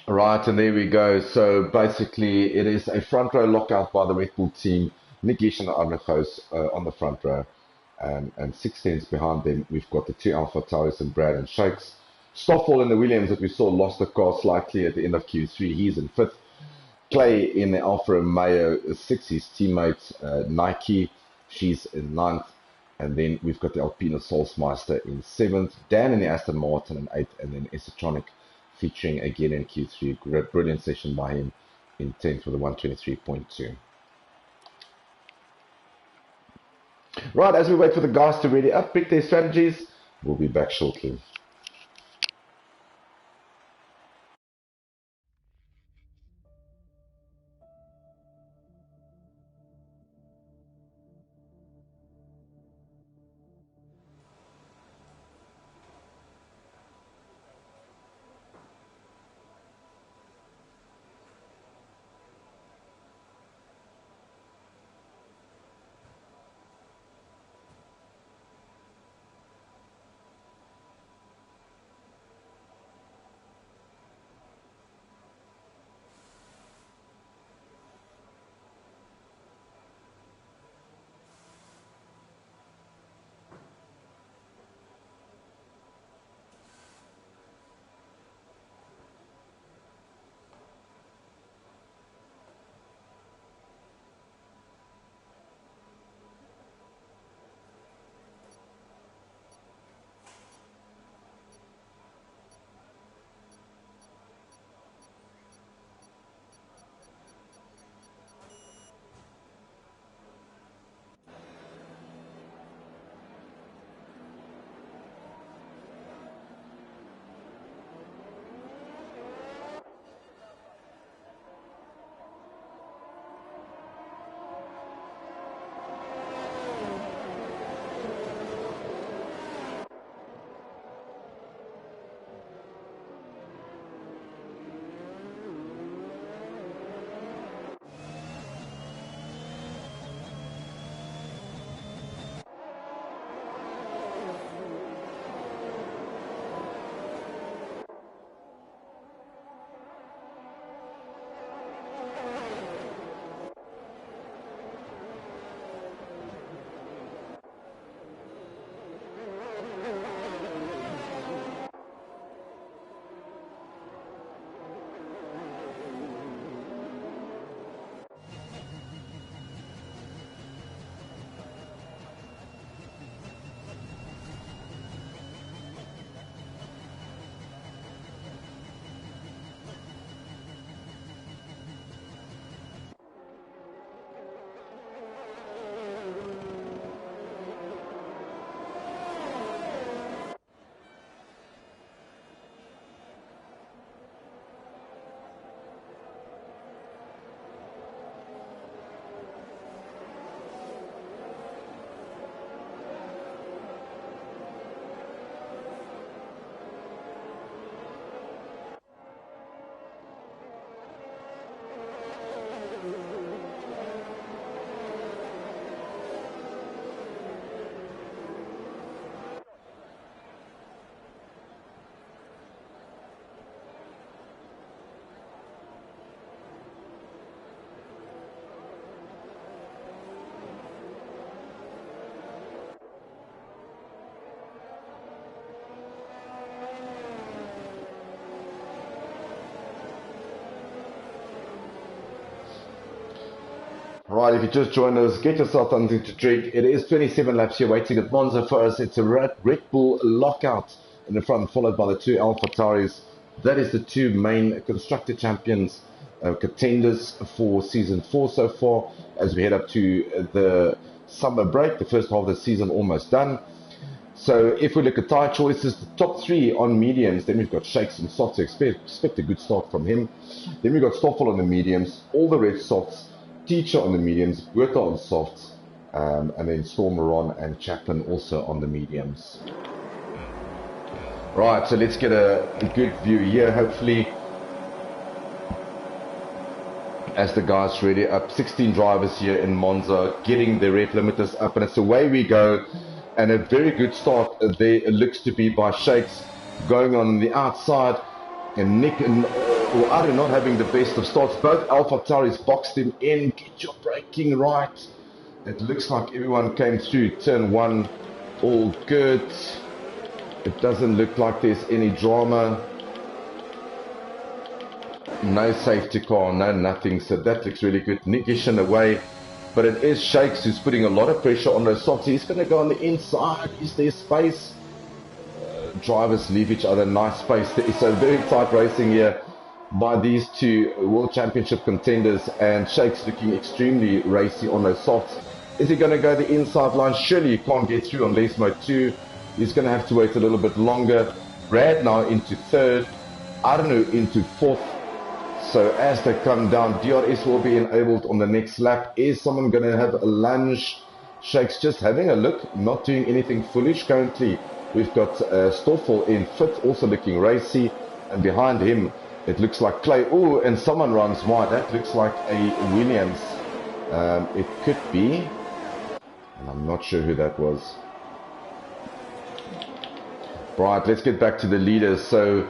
Right, and there we go. So basically, it is a front row lockout by the Red Bull team. Nick Gish and Arnachos on the front row. And 6 tenths behind them, we've got the 2 Alpha Tauris and Brad and Shakes. Stoffel in the Williams that we saw lost the car slightly at the end of Q3. He's in 5th. Clay in the Alfa Romeo 6th. His teammate Nike, she's in 9th. And then we've got the Alpina Solsmeister in 7th. Dan in the Aston Martin in 8th. And then Esotronic featuring again in Q3. Brilliant session by him in 10th with a 123.2. Right, as we wait for the guys to really pick their strategies, we'll be back shortly. Right, if you just joined us, get yourself something to drink. It is 27 laps here waiting at Monza for us. It's a Red Bull lockout in the front, followed by the two AlphaTauris. That is the two main constructor champions, contenders for season 4 so far, as we head up to the summer break. The first half of the season almost done. So if we look at tyre choices, the top 3 on mediums, then we've got Shakes and Softs. Expect a good start from him. Then we've got Stoffel on the mediums, all the red softs, Teacher on the mediums, Bertha on softs, and then Stormeron and Chaplin also on the mediums. Right, so let's get a good view here, hopefully, as the guys ready up. 16 drivers here in Monza, getting the ref limiters up, and it's away we go. And a very good start there looks to be by Shakes, going on the outside, and Nick and Ari not having the best of starts. Both AlphaTauris boxed him in. Get your braking right. It looks like everyone came through turn 1, all good. It doesn't look like there's any drama. No safety car, no nothing, so that looks really good. Nick Ishin away, but it is Shakes who's putting a lot of pressure on those softs. He's going to go on the inside. Is there space? Drivers leave each other nice space. It's a very tight racing here by these two World Championship contenders, and Shakes looking extremely racy on those softs. Is he going to go the inside line? Surely you can't get through on race mode 2. He's going to have to wait a little bit longer. Brad now into 3rd, Arnu into 4th. So as they come down, DRS will be enabled on the next lap. Is someone going to have a lunge? Shakes just having a look, not doing anything foolish. Currently, we've got Stoffel in 5th, also looking racy. And behind him, it looks like Clay. Oh, and someone runs wide. That looks like a Williams. It could be. And I'm not sure who that was. Right, let's get back to the leaders. So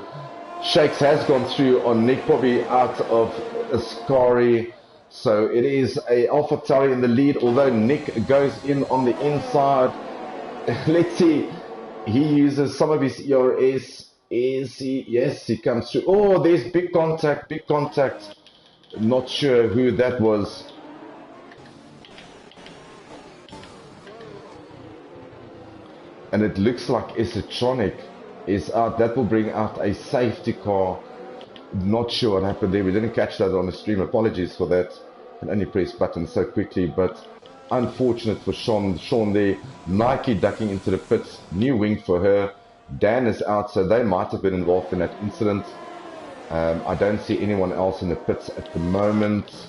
Shakes has gone through on Nick, probably out of Ascari. So it is a AlphaTauri in the lead, although Nick goes in on the inside. Let's see. He uses some of his ERS. Is he? Yes, he comes through. Oh, there's big contact, big contact. Not sure who that was. And it looks like Isatronic is out. That will bring out a safety car. Not sure what happened there. We didn't catch that on the stream. Apologies for that. And only press buttons so quickly. But unfortunate for Sean there. Nike ducking into the pits. New wing for her. Dan is out, so they might have been involved in that incident. I don't see anyone else in the pits at the moment.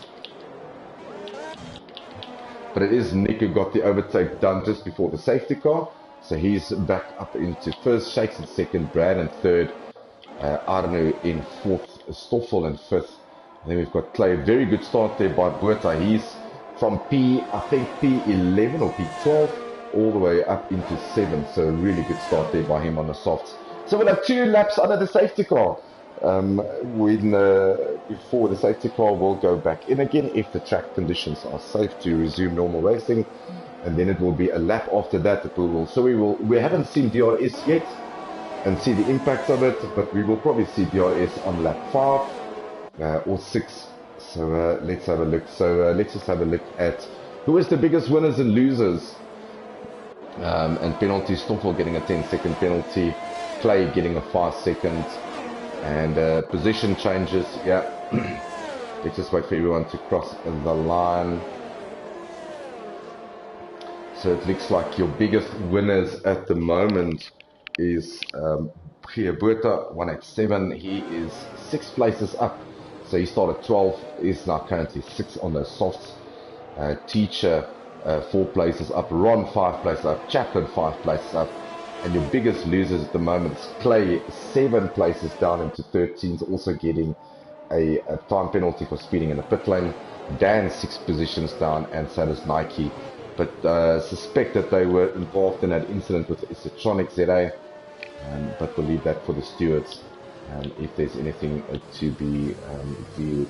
But it is Nick who got the overtake done just before the safety car. So he's back up into 1st, Shakes in 2nd, Brad in 3rd, Arno in 4th, Stoffel in 5th. And then we've got Clay. Very good start there by Buerta. He's from I think P11 or P12 all the way up into 7th. So a really good start there by him on the softs. So we'll have 2 laps under the safety car. Before the safety car will go back in again if the track conditions are safe to resume normal racing. And then it will be a lap after that we haven't seen DRS yet and see the impact of it, but we will probably see DRS on lap 5 or 6. So let's have a look. So let's just have a look at who is the biggest winners and losers. And penalty, Stoffel getting a 10-second penalty, Clay getting a 5-second, and position changes. Yeah, let's just wait for everyone to cross the line. So it looks like your biggest winners at the moment is Buerta 187. He is 6 places up. So he started 12, is now currently 6 on those softs. Teacher 4 places up. Ron 5 places up. Chaplin 5 places up. And your biggest losers at the moment is Clay 7 places down into 13th, also getting a time penalty for speeding in the pit lane. Dan 6 positions down, and so does Nike. But suspect that they were involved in that incident with Isatronic ZA, but we'll leave that for the stewards if there's anything to be viewed.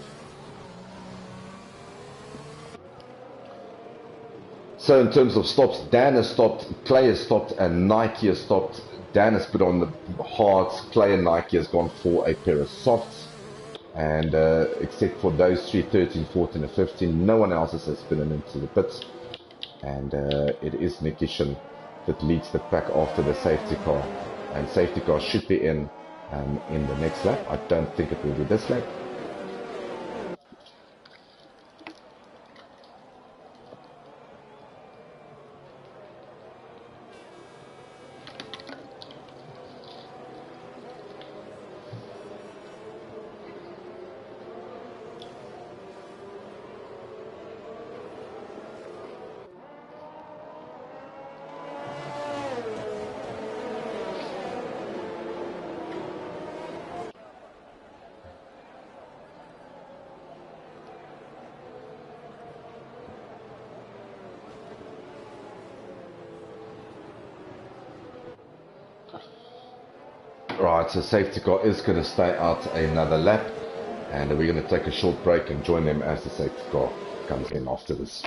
So in terms of stops, Dan has stopped, Clay has stopped, and Nike has stopped. Dan has put on the hards, Clay and Nike has gone for a pair of softs. And except for those 3, 13, 14 and 15, no one else has been into the pits. And it is Nick Ishin that leads the pack after the safety car. And safety car should be in the next lap. I don't think it will be this lap. Right, so safety car is going to stay out another lap, and we're going to take a short break and join them as the safety car comes in after this.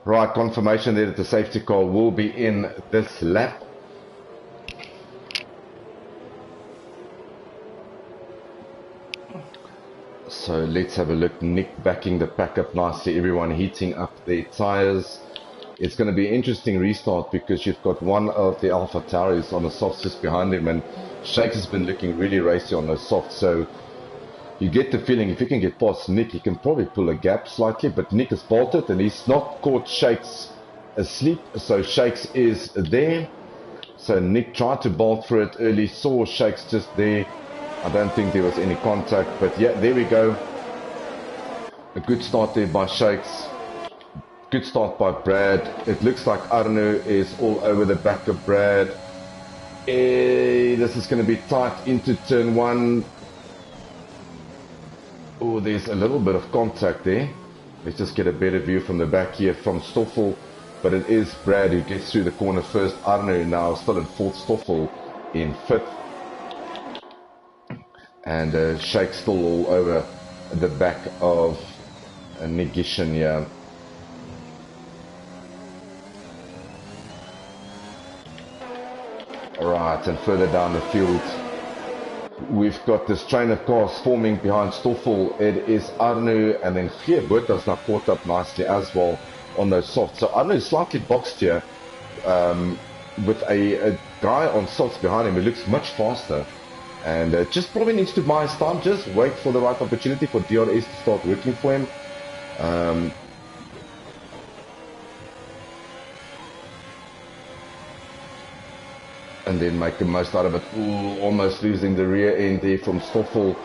Right, confirmation there that the safety car will be in this lap. So let's have a look. Nick backing the pack up nicely, everyone heating up their tires. It's going to be an interesting restart because you've got one of the Alpha Tauris on the softs just behind him, and Shakes has been looking really racy on those softs. So you get the feeling if he can get past Nick, he can probably pull a gap slightly, but Nick has bolted and he's not caught Shakes asleep, so Shakes is there. So Nick tried to bolt for it early, saw Shakes just there. I don't think there was any contact, but yeah, there we go. A good start there by Shakes. Good start by Brad. It looks like Arno is all over the back of Brad. This is going to be tight into turn one. Oh, there's a little bit of contact there. Let's just get a better view from the back here from Stoffel. But it is Brad who gets through the corner first. Arno now still in fourth, Stoffel in fifth. And Shake still all over the back of Negation here. Alright, and further down the field, we've got this train of cars forming behind Stoffel. It is Arno, and then Geerbota's now caught up nicely as well on those softs. So Arno is slightly boxed here with a guy on softs behind him who looks much faster. And just probably needs to buy his time, just wait for the right opportunity for DRS to start working for him. And then make the most out of it. Ooh, almost losing the rear end there from Stoffel.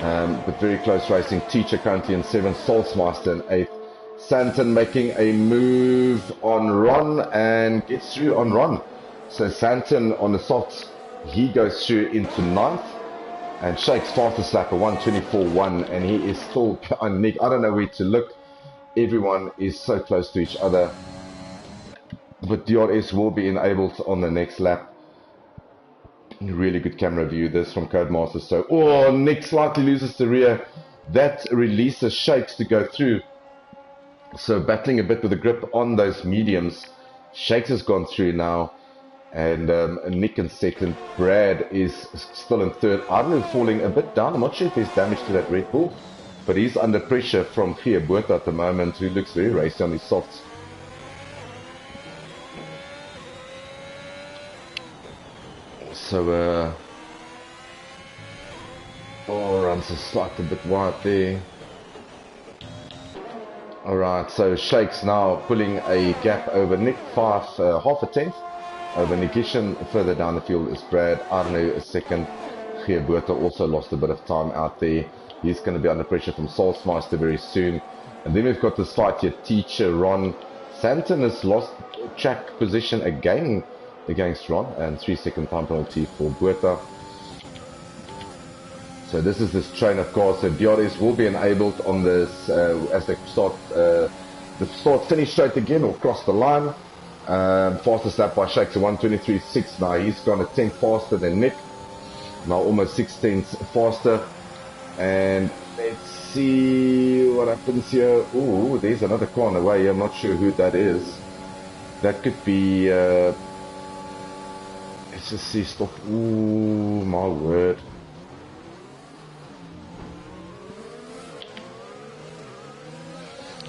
But very close racing. Teacher currently in 7th, Salzmeister in 8th. Santon making a move on Ron and gets through on Ron. So Santon on the softs, he goes through into 9th. And Shake's fastest lap, a 1:24.1, and he is still on Nick. I don't know where to look. Everyone is so close to each other. But DRS will be enabled on the next lap. Really good camera view, this from Codemaster. So, oh, Nick slightly loses the rear. That releases Shakes to go through. So battling a bit with the grip on those mediums. Shakes has gone through now. And Nick in 2nd. Brad is still in 3rd. Arno falling a bit down. I'm not sure if there's damage to that Red Bull. But he's under pressure from Geerboota at the moment, who looks very racy on his softs. So, runs a slightly bit wide there. Alright, so Shakes now pulling a gap over Nick, half a tenth over Negation. Further down the field is Brad. Arno is 2nd. Geerboota also lost a bit of time out there. He's going to be under pressure from Salzmeister very soon. And then we've got this fight here, Teacher, Ron. Santon has lost track position again against Ron, and 3-second time penalty for Boerta. So this is this train of cars. So DRS will be enabled on this as they start finish straight again or cross the line. Fastest lap by Shakes, 1:23.6. Now he's gone a 10th faster than Nick. Now almost 16th faster. And let's see what happens here. Ooh, there's another car on the way. I'm not sure who that is. That could be. Let's just see stuff. Ooh, my word.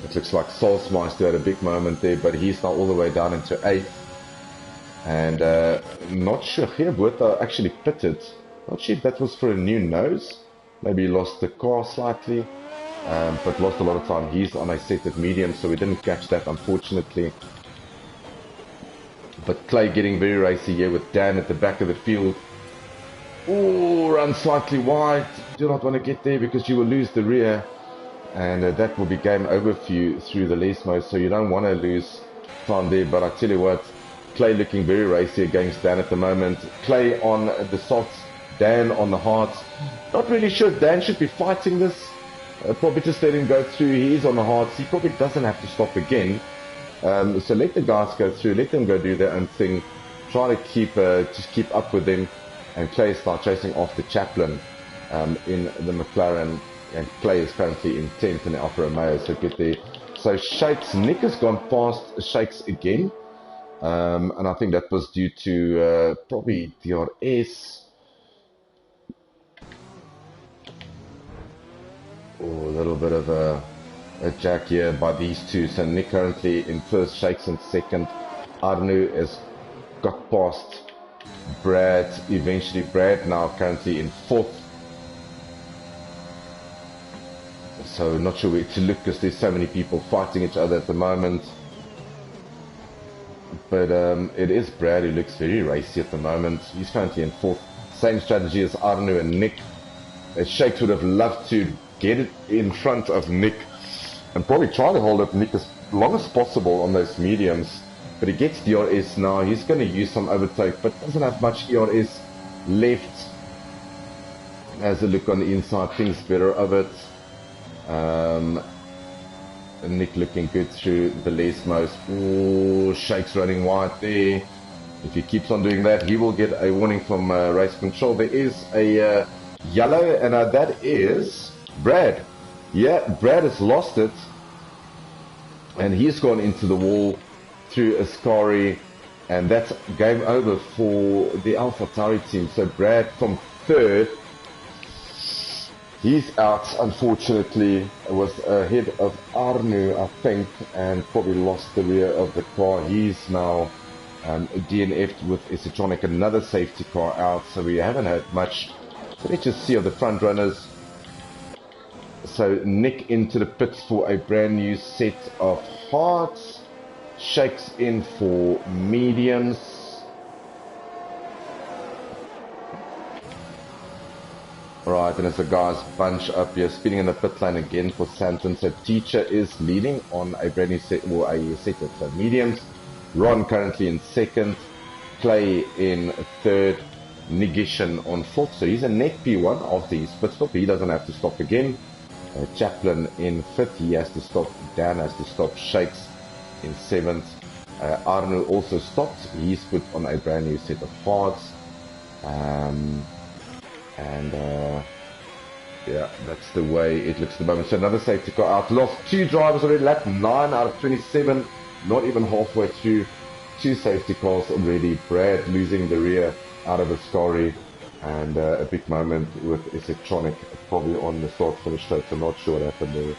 It looks like Salzmeister had a big moment there, but he's now all the way down into 8th. And not sure here, Boerta actually pitted. Not sure if that was for a new nose. Maybe he lost the car slightly, but lost a lot of time. He's on a set of medium, so we didn't catch that, unfortunately. But Clay getting very racy here with Dan at the back of the field. Ooh, run slightly wide. Do not want to get there because you will lose the rear. And that will be game over for you through the lease mode. So you don't want to lose time there. But I tell you what, Clay looking very racy against Dan at the moment. Clay on the softs, Dan on the hards. Not really sure if Dan should be fighting this. Probably just let him go through. He is on the hards. He probably doesn't have to stop again. So let the guys go through, let them go do their own thing, try to just keep up with them, and Clay start chasing after Chaplin in the McLaren, and Clay is currently in 10th in the Alfa Romeo, so get there. So Shakes, Nick has gone past Shakes again. And I think that was due to probably DRS. Oh, a little bit of a jack here by these two. So Nick currently in first, Shakes in second. Arnu has got past Brad. Eventually Brad now currently in fourth. So not sure where to look because there's so many people fighting each other at the moment. But it is Brad who looks very racy at the moment. He's currently in fourth. Same strategy as Arnu and Nick. Shakes would have loved to get it in front of Nick and probably try to hold up Nick as long as possible on those mediums. But he gets DRS now. He's going to use some overtake, but doesn't have much ERS left. Has a look on the inside, thinks better of it. Nick looking good through the leftmost. Oh, Shakes running wide there. If he keeps on doing that, he will get a warning from race control. There is a yellow, and that is Brad. Yeah, Brad has lost it, and he's gone into the wall through Ascari, and that's game over for the AlphaTauri team. So Brad from third. He's out, unfortunately. Was ahead of Arnu, I think, and probably lost the rear of the car. He's now DNF'd with Isitronic, another safety car out, so we haven't had much. So let's just see of the front runners. So Nick into the pits for a brand new set of hards. Shakes in for mediums. Right, and as the guys bunch up here, spinning in the pit lane again for Santon. So Teacher is leading on a brand new set, or a set of mediums. Ron currently in second. Clay in third. Negation on fourth. So he's a net P1 after his pit stop. He doesn't have to stop again. Chaplin in fifth. He has to stop. Dan has to stop. Shakes in seventh. Arno also stopped. He's put on a brand new set of hards. Yeah, that's the way it looks at the moment. So another safety car out. Lost two drivers already. Lap 9 out of 27. Not even halfway through. Two safety cars already. Brad losing the rear out of Ascari. And a big moment with Isitronic probably on the start finish straight. I'm not sure what happened there.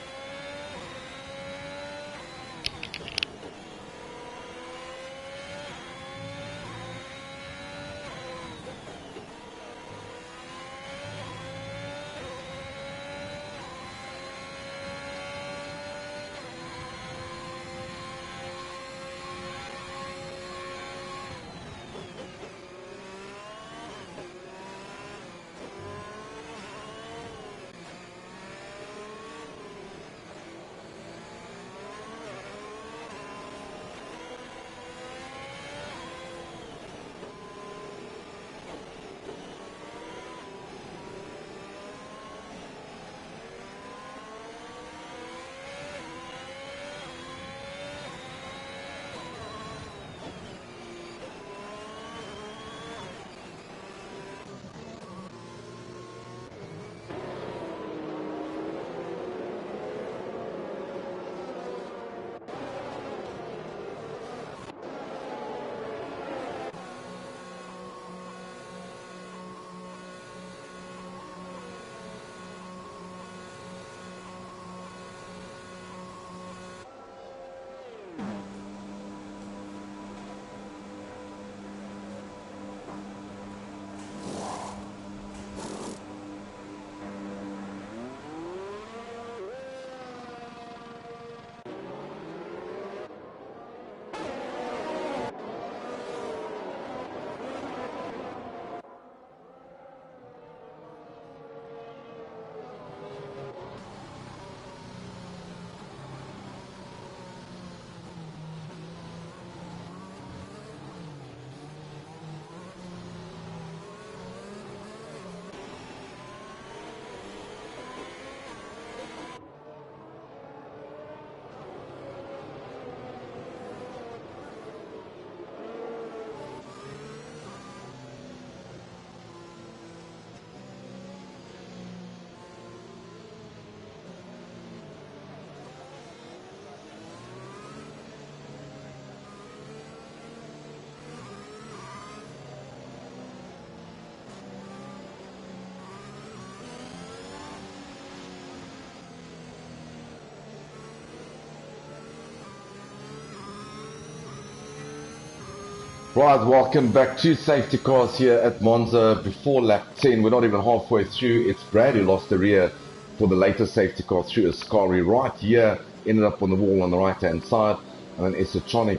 Right, welcome back to safety cars here at Monza before lap 10. We're not even halfway through. It's Brad who lost the rear for the latest safety car through Ascari right here. Ended up on the wall on the right hand side. And then Esotronic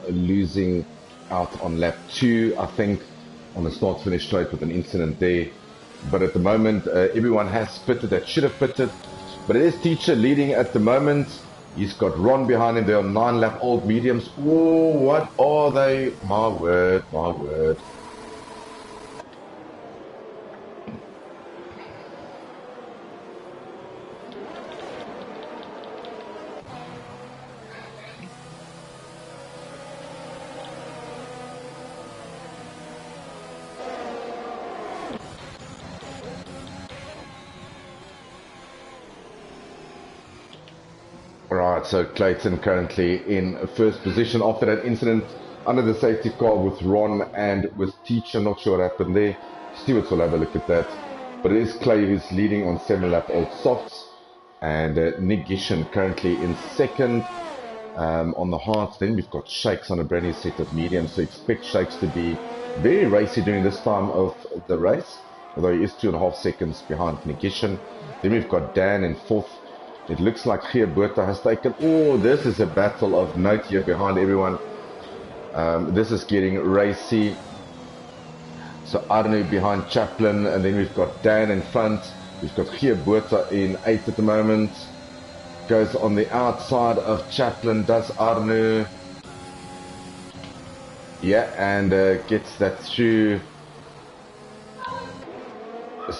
losing out on lap 2, I think, on the start finish straight with an incident there. But at the moment, everyone has pitted that should have pitted. But it is Teacher leading at the moment. He's got Ron behind him. They are 9-lap old mediums. Oh, what are they? My word, my word. Right, so Clayton currently in first position after that incident under the safety car with Ron and with Teacher. Not sure what happened there. Stewards will have a look at that. But it is Clay who's leading on 7-lap old softs. And Nick Gishan currently in second on the hards. Then we've got Shakes on a brand new set of mediums. So expect Shakes to be very racy during this time of the race. Although he is 2.5 seconds behind Nick Gishan. Then we've got Dan in fourth. It looks like Geerberta has taken... Oh, this is a battle of note here behind everyone. This is getting racy. So Arnu behind Chaplin, and then we've got Dan in front. We've got Geerberta in 8th at the moment. Goes on the outside of Chaplin, does Arnu. Yeah, and gets that through.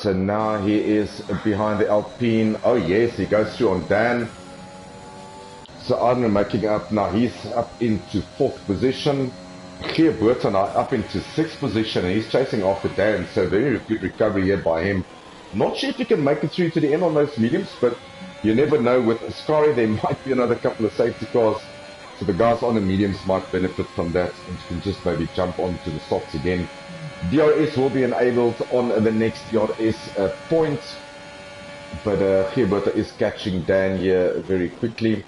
So now he is behind the Alpine. Oh yes, he goes through on Dan. So Arno making up now. He's up into 4th position. Geerberta now up into 6th position, and he's chasing after Dan. So very good recovery here by him. Not sure if he can make it through to the end on those mediums, but you never know. With Ascari, there might be another couple of safety cars. So the guys on the mediums might benefit from that and can just maybe jump onto the softs again. DRS will be enabled on the next DRS point, but Geerberta is catching Dan here very quickly,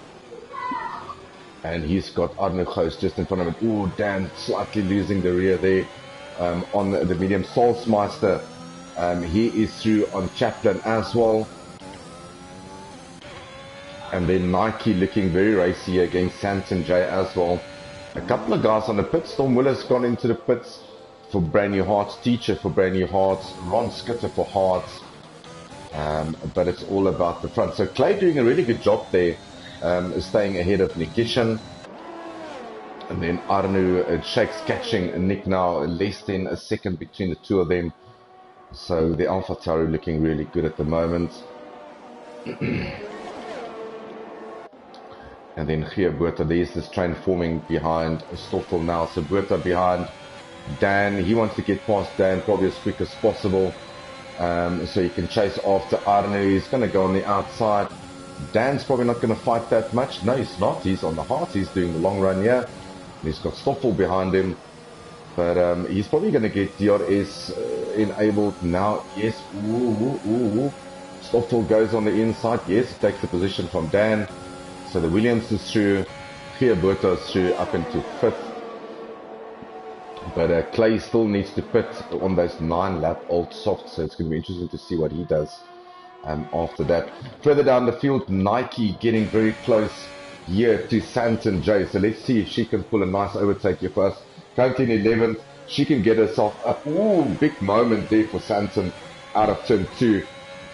and he's got Arno Goos just in front of him. Oh, Dan slightly losing the rear there on the medium. Salzmeister, he is through on Chaplin as well, and then Nike looking very racy against Santon J as well. A couple of guys on the pit. Storm Willis gone into the pits for brand new hearts, Teacher for brand new hearts, Ron Skitter for hearts, but it's all about the front. So Clay doing a really good job there, staying ahead of Nick Gishan, and then Arnu and Shakes catching Nick now, less than a second between the two of them. So the Alpha Tauri looking really good at the moment. And then Geerberta, there's this train forming behind Stoffel now. So Berta behind Dan. He wants to get past Dan probably as quick as possible, so he can chase after Arno. He's going to go on the outside. Dan's probably not going to fight that much. No, he's not. He's on the heart. He's doing the long run here. He's got Stoffel behind him, but he's probably going to get DRS enabled now. Yes. Ooh. Stoffel goes on the inside. Yes, he takes the position from Dan. So the Williams is through. Geerberta is through up into 5th. But Clay still needs to pit on those 9-lap old softs, so it's going to be interesting to see what he does after that. Further down the field, Nike getting very close here to Santon J. So let's see if she can pull a nice overtake here for us. Currently in 11th, she can get herself up. Ooh, big moment there for Santon out of turn 2.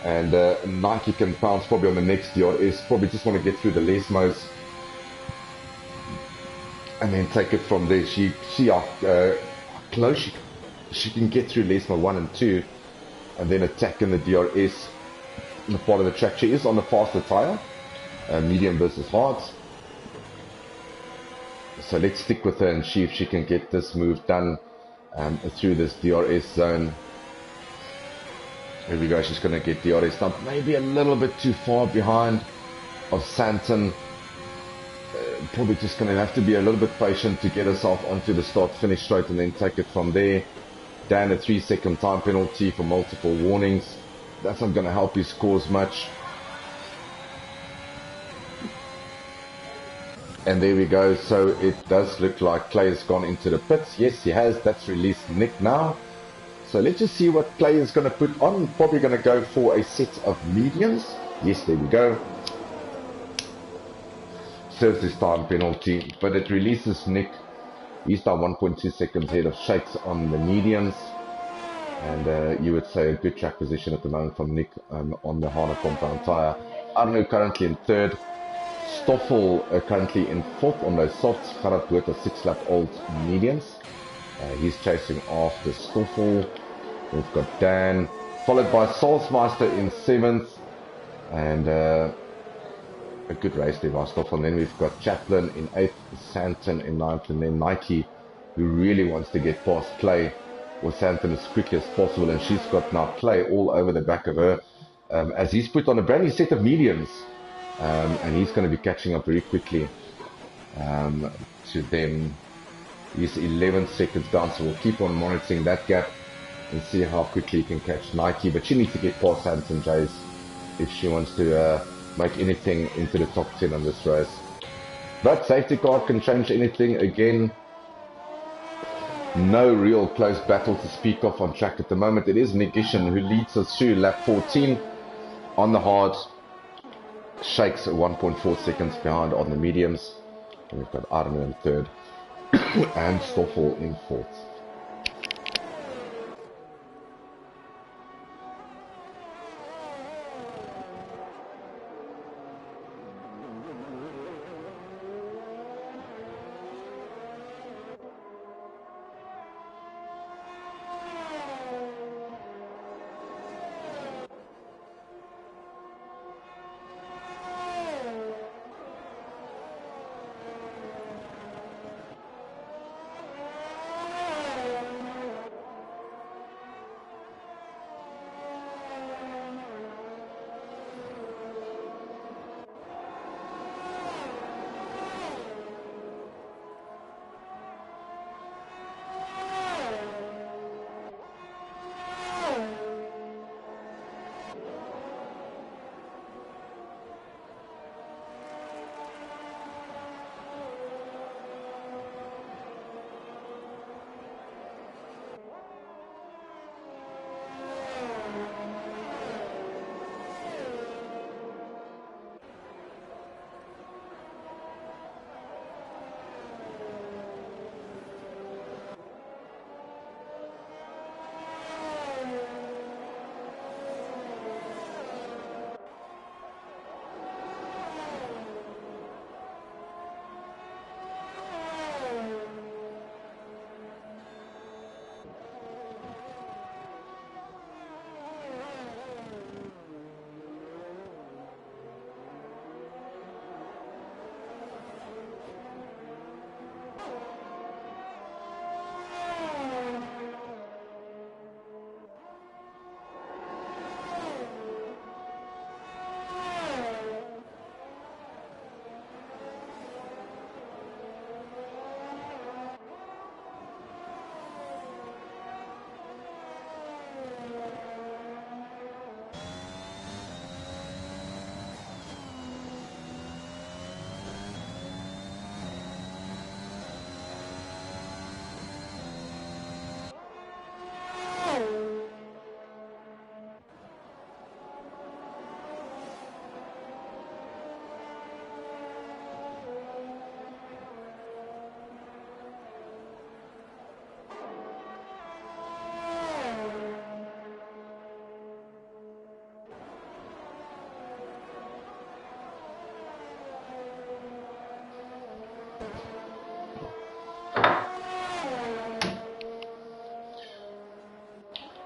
And Nike can pounce probably on the next DRS. Probably just want to get through the Lesmos and then take it from there. See how close she can get through Lesmo 1 and 2, and then attack in the DRS in the part of the track. She is on the faster tyre, medium versus hards. So let's stick with her and see if she can get this move done through this DRS zone. Here we go, she's going to get DRS now, maybe a little bit too far behind of Santon. Probably just going to have to be a little bit patient to get herself onto the start-finish straight and then take it from there. Dan, a 3-second time penalty for multiple warnings. That's not going to help his cause much. And there we go. So it does look like Clay has gone into the pits. Yes, he has. That's released Nick now. So let's just see what Clay is going to put on. Probably going to go for a set of mediums. Yes, there we go. Serves his time penalty, but it releases Nick. He's now 1.2 seconds ahead of Shakes on the mediums. And you would say a good track position at the moment from Nick on the harder compound tyre. Arno currently in third. Stoffel currently in fourth on those softs. Gerard with a 6-lap old mediums. He's chasing after Stoffel. We've got Dan, followed by Salzmeister in seventh. And a good race there by Stoffel. And then we've got Chaplin in eighth, Santon in ninth, and then Nike, who really wants to get past Clay or Santon as quickly as possible. And she's got now Clay all over the back of her as he's put on a brand new set of mediums. And he's going to be catching up very quickly to them. He's 11 seconds down, so we'll keep on monitoring that gap and see how quickly he can catch Nike. But she needs to get past Hanson Jays if she wants to make anything into the top 10 on this race. But safety car can change anything again. No real close battle to speak of on track at the moment. It is Nick Gishen who leads us through lap 14 on the hard. Shakes 1.4 seconds behind on the mediums. And we've got Arno in third and Stoffel in fourth.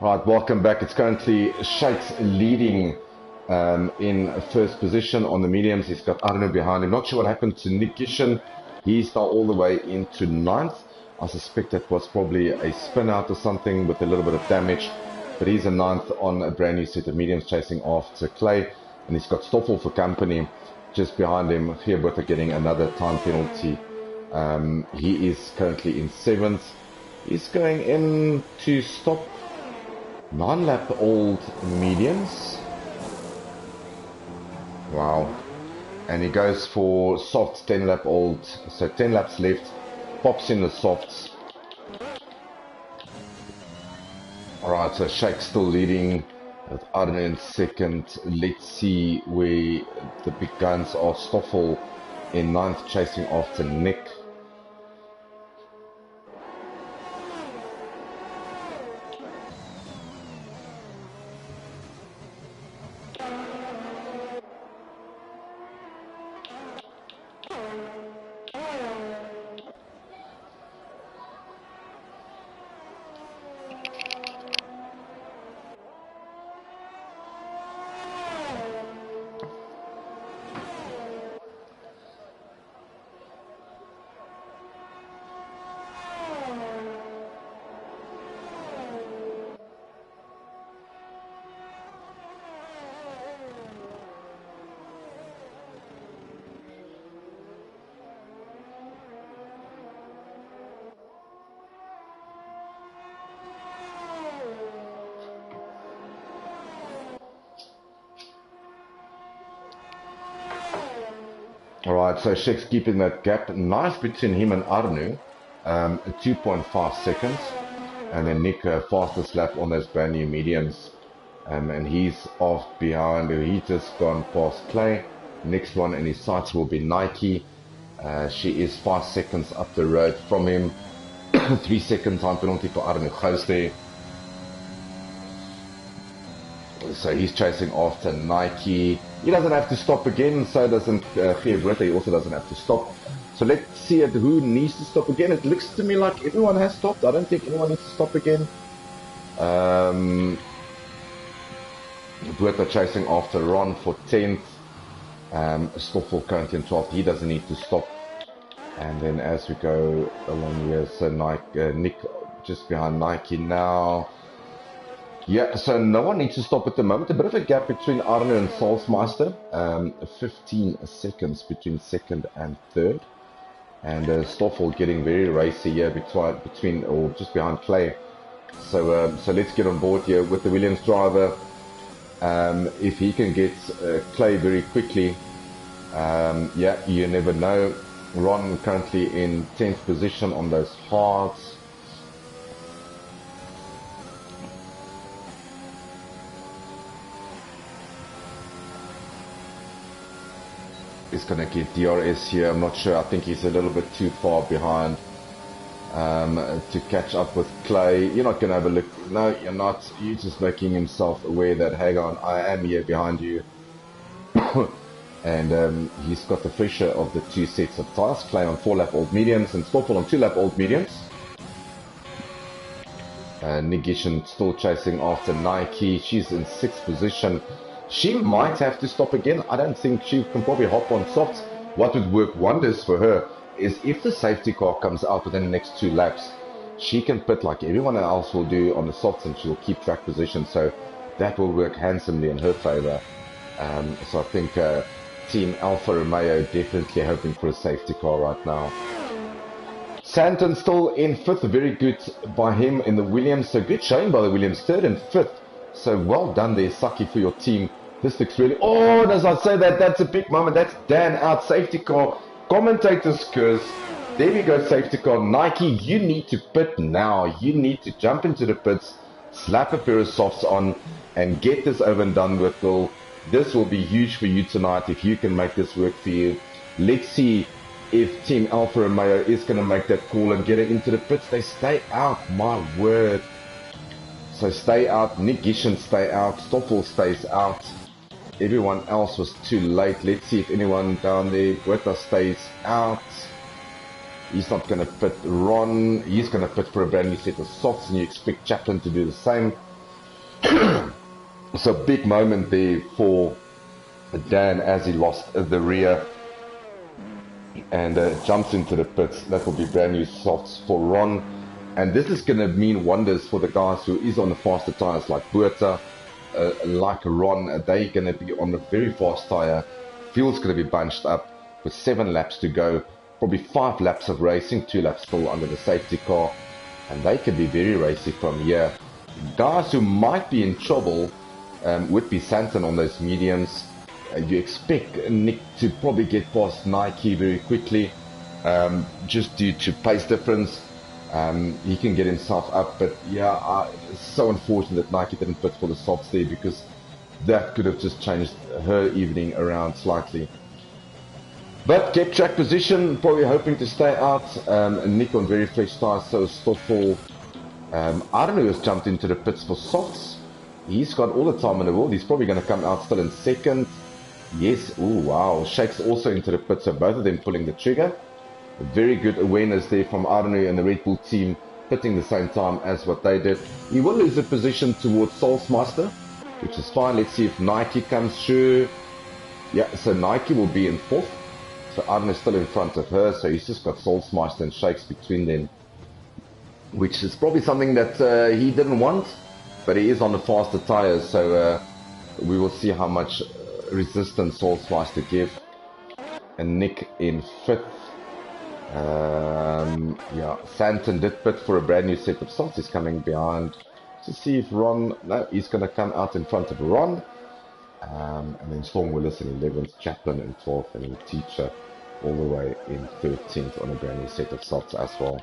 Right, welcome back. It's currently Shakes leading in first position on the mediums. He's got Arno behind him. Not sure what happened to Nick Gishen. He's now all the way into ninth. I suspect that was probably a spin out or something with a little bit of damage. But he's a ninth on a brand new set of mediums chasing after Clay. And he's got Stoffel for company just behind him. Geerbutter getting another time penalty. He is currently in seventh. He's going in to stop 9-lap old mediums. Wow. And he goes for softs, 10 lap old, so 10 laps left, pops in the softs. Alright, so Shake's still leading with Arne in second. Let's see where the big guns are. Stoffel in ninth, chasing after Nick. Alright, so Shake's keeping that gap nice between him and Arnu, 2.5 seconds. And then Nick, fastest lap on those brand new mediums. And he's off behind, he just gone past Clay. Next one in his sights will be Nike. She is 5 seconds up the road from him. 3 second time penalty for Arnu Gous there. So he's chasing after Nike. He doesn't have to stop again, so doesn't Geert. He also doesn't have to stop. So let's see who needs to stop again. It looks to me like everyone has stopped. I don't think anyone needs to stop again. Buerta chasing after Ron for 10th. Stoffel currently in 12th. He doesn't need to stop. And then as we go along here, so Nick just behind Nike now. Yeah, so no one needs to stop at the moment. A bit of a gap between Arne and Salzmeister. 15 seconds between second and third. And Stoffel getting very racy here between or just behind Clay. So let's get on board here with the Williams driver. If he can get Clay very quickly, yeah, you never know. Ron currently in 10th position on those hards. He's going to get DRS here. I'm not sure. I think he's a little bit too far behind to catch up with Clay. You're not going to have a look. No, you're not. You're just making himself aware that, hang on, I am here behind you. And he's got the pressure of the 2 sets of tires. Clay on 4-lap old mediums and Stoffel on 2-lap old mediums. Negation still chasing after Nike. She's in 6th position. She might have to stop again. I don't think she can probably hop on softs. What would work wonders for her is if the safety car comes out within the next 2 laps, she can pit like everyone else will do on the softs and she'll keep track position. So that will work handsomely in her favor. So I think Team Alfa Romeo definitely hoping for a safety car right now. Santon still in 5th. Very good by him in the Williams. So good showing by the Williams. 3rd and 5th. So well done there, Saki, for your team. This looks really... Oh, and as I say that, that's a big moment. That's Dan out. Safety car. Commentator's curse. There we go, safety car. Nike, you need to pit now. You need to jump into the pits, slap a pair of softs on, and get this over and done with. Well, this will be huge for you tonight if you can make this work for you. Let's see if Team Alfa Romeo is going to make that call and get it into the pits. They stay out, my word. So stay out. Nick Gishen stay out. Stoffel stays out. Everyone else was too late. Let's see if anyone down there. Buerta stays out. He's not going to pit. Ron, he's going to pit for a brand new set of softs, and you expect Chaplin to do the same. So big moment there for Dan as he lost the rear and jumps into the pits. That will be brand new softs for Ron. And this is going to mean wonders for the guys who is on the faster tires like Buerta, like Ron. They're going to be on the very fast tire. Fuel's going to be bunched up with 7 laps to go. Probably 5 laps of racing, 2 laps still under the safety car. And they can be very racy from here. Guys who might be in trouble would be Santon on those mediums. You expect Nick to probably get past Nike very quickly, just due to pace difference. He can get himself up, but yeah, it's so unfortunate that Nike didn't pit for the softs there, because that could have just changed her evening around slightly. But kept track position, probably hoping to stay out. Nick on very fresh tires, so Stoffel. I don't know who's jumped into the pits for softs. He's got all the time in the world. He's probably going to come out still in second. Yes, oh wow. Shake's also into the pits, so both of them pulling the trigger. Very good awareness there from Arno and the Red Bull team, pitting the same time as what they did. He will lose a position towards Soulsmaster, which is fine. Let's see if Nike comes through. Yeah, so Nike will be in fourth. So Arno is still in front of her, so he's just got Soulsmaster and Shakes between them, which is probably something that he didn't want, but he is on the faster tires, so we will see how much resistance Soulsmaster give. And Nick in fifth. Yeah, Santon did pit for a brand new set of softs. He's coming behind to see if Ron, no, he's going to come out in front of Ron. And then Storm Willis in 11th, Chaplin in 12th, and then Teacher all the way in 13th on a brand new set of softs as well.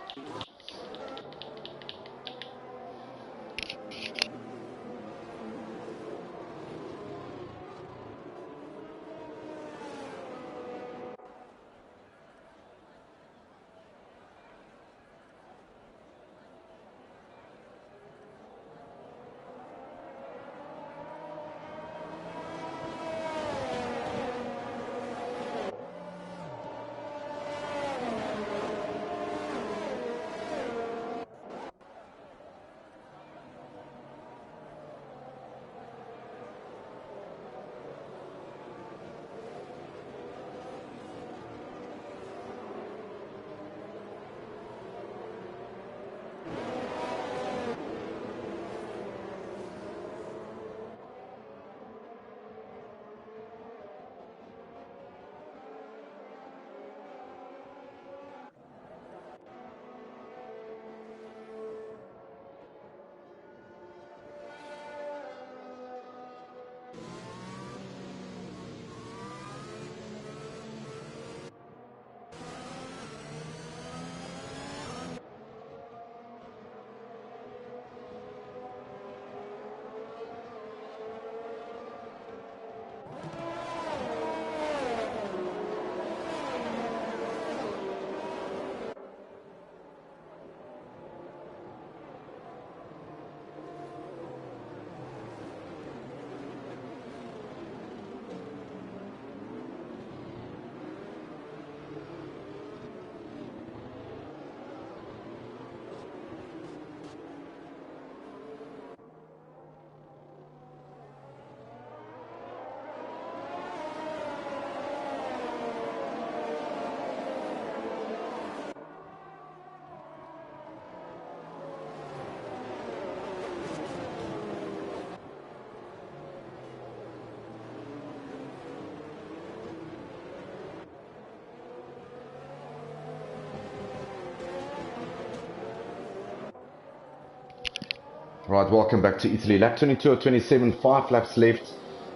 Right, welcome back to Italy. Lap 22 or 27, 5 laps left,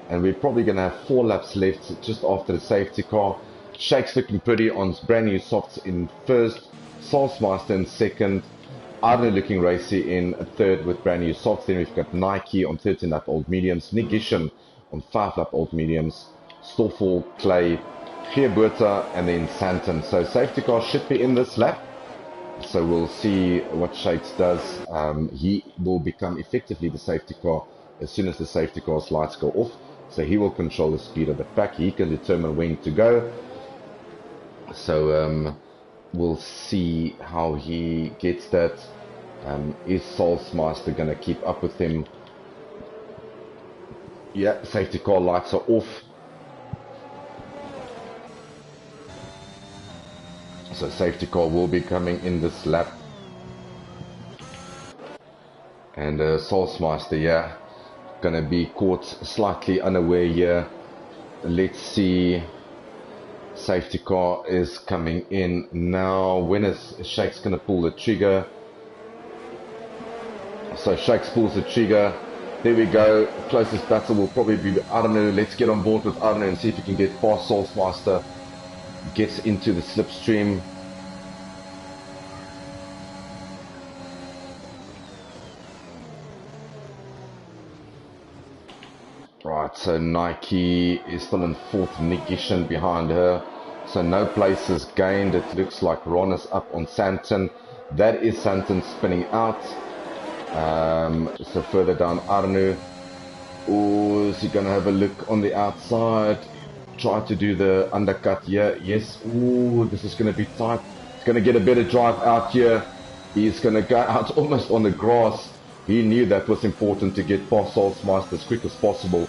and we're probably going to have 4 laps left just after the safety car. Shake's looking pretty on brand new softs in first, Soulsmaster in second, Arno looking racy in third with brand new softs. Then we've got Nike on 13 lap old mediums, Nick Gisham on 5 lap old mediums, Stoffel, Clay, Geerberta, and then Santon. So safety car should be in this lap. So we'll see what Shakes does. He will become effectively the safety car as soon as the safety car's lights go off. So he will control the speed of the pack. He can determine when to go. So we'll see how he gets that. Is Soulsmaster going to keep up with him? Yeah, safety car lights are off. So safety car will be coming in this lap. And Soulsmaster, yeah, gonna be caught slightly unaware here. Let's see. Safety car is coming in now. When is Shakes gonna pull the trigger? So Shakes pulls the trigger. There we go. Closest battle will probably be Arno. Let's get on board with Arno and see if he can get past Salzmaster. Gets into the slipstream. Right, so Nike is still in fourth, Nick Gishin behind her. So no places gained. It looks like Ron is up on Santon. That is Santon spinning out. So further down Arno. Oh, is he going to have a look on the outside? Try to do the undercut here. Yes. Oh, this is going to be tight. He's going to get a better drive out here. He's going to go out almost on the grass. He knew that was important to get past Salzmaster as quick as possible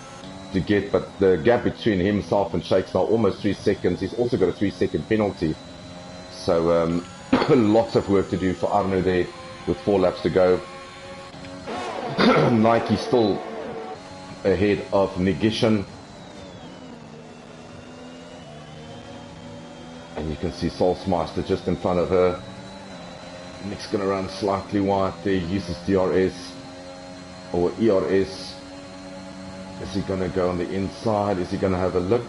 to get, but the gap between himself and Shakes now almost 3 seconds. He's also got a 3-second penalty. So lots of work to do for Arno there with 4 laps to go. Nike still ahead of Negishan. And you can see Salzmaster just in front of her. Nick's going to run slightly wide there, uses DRS or ERS. Is he going to go on the inside? Is he going to have a look?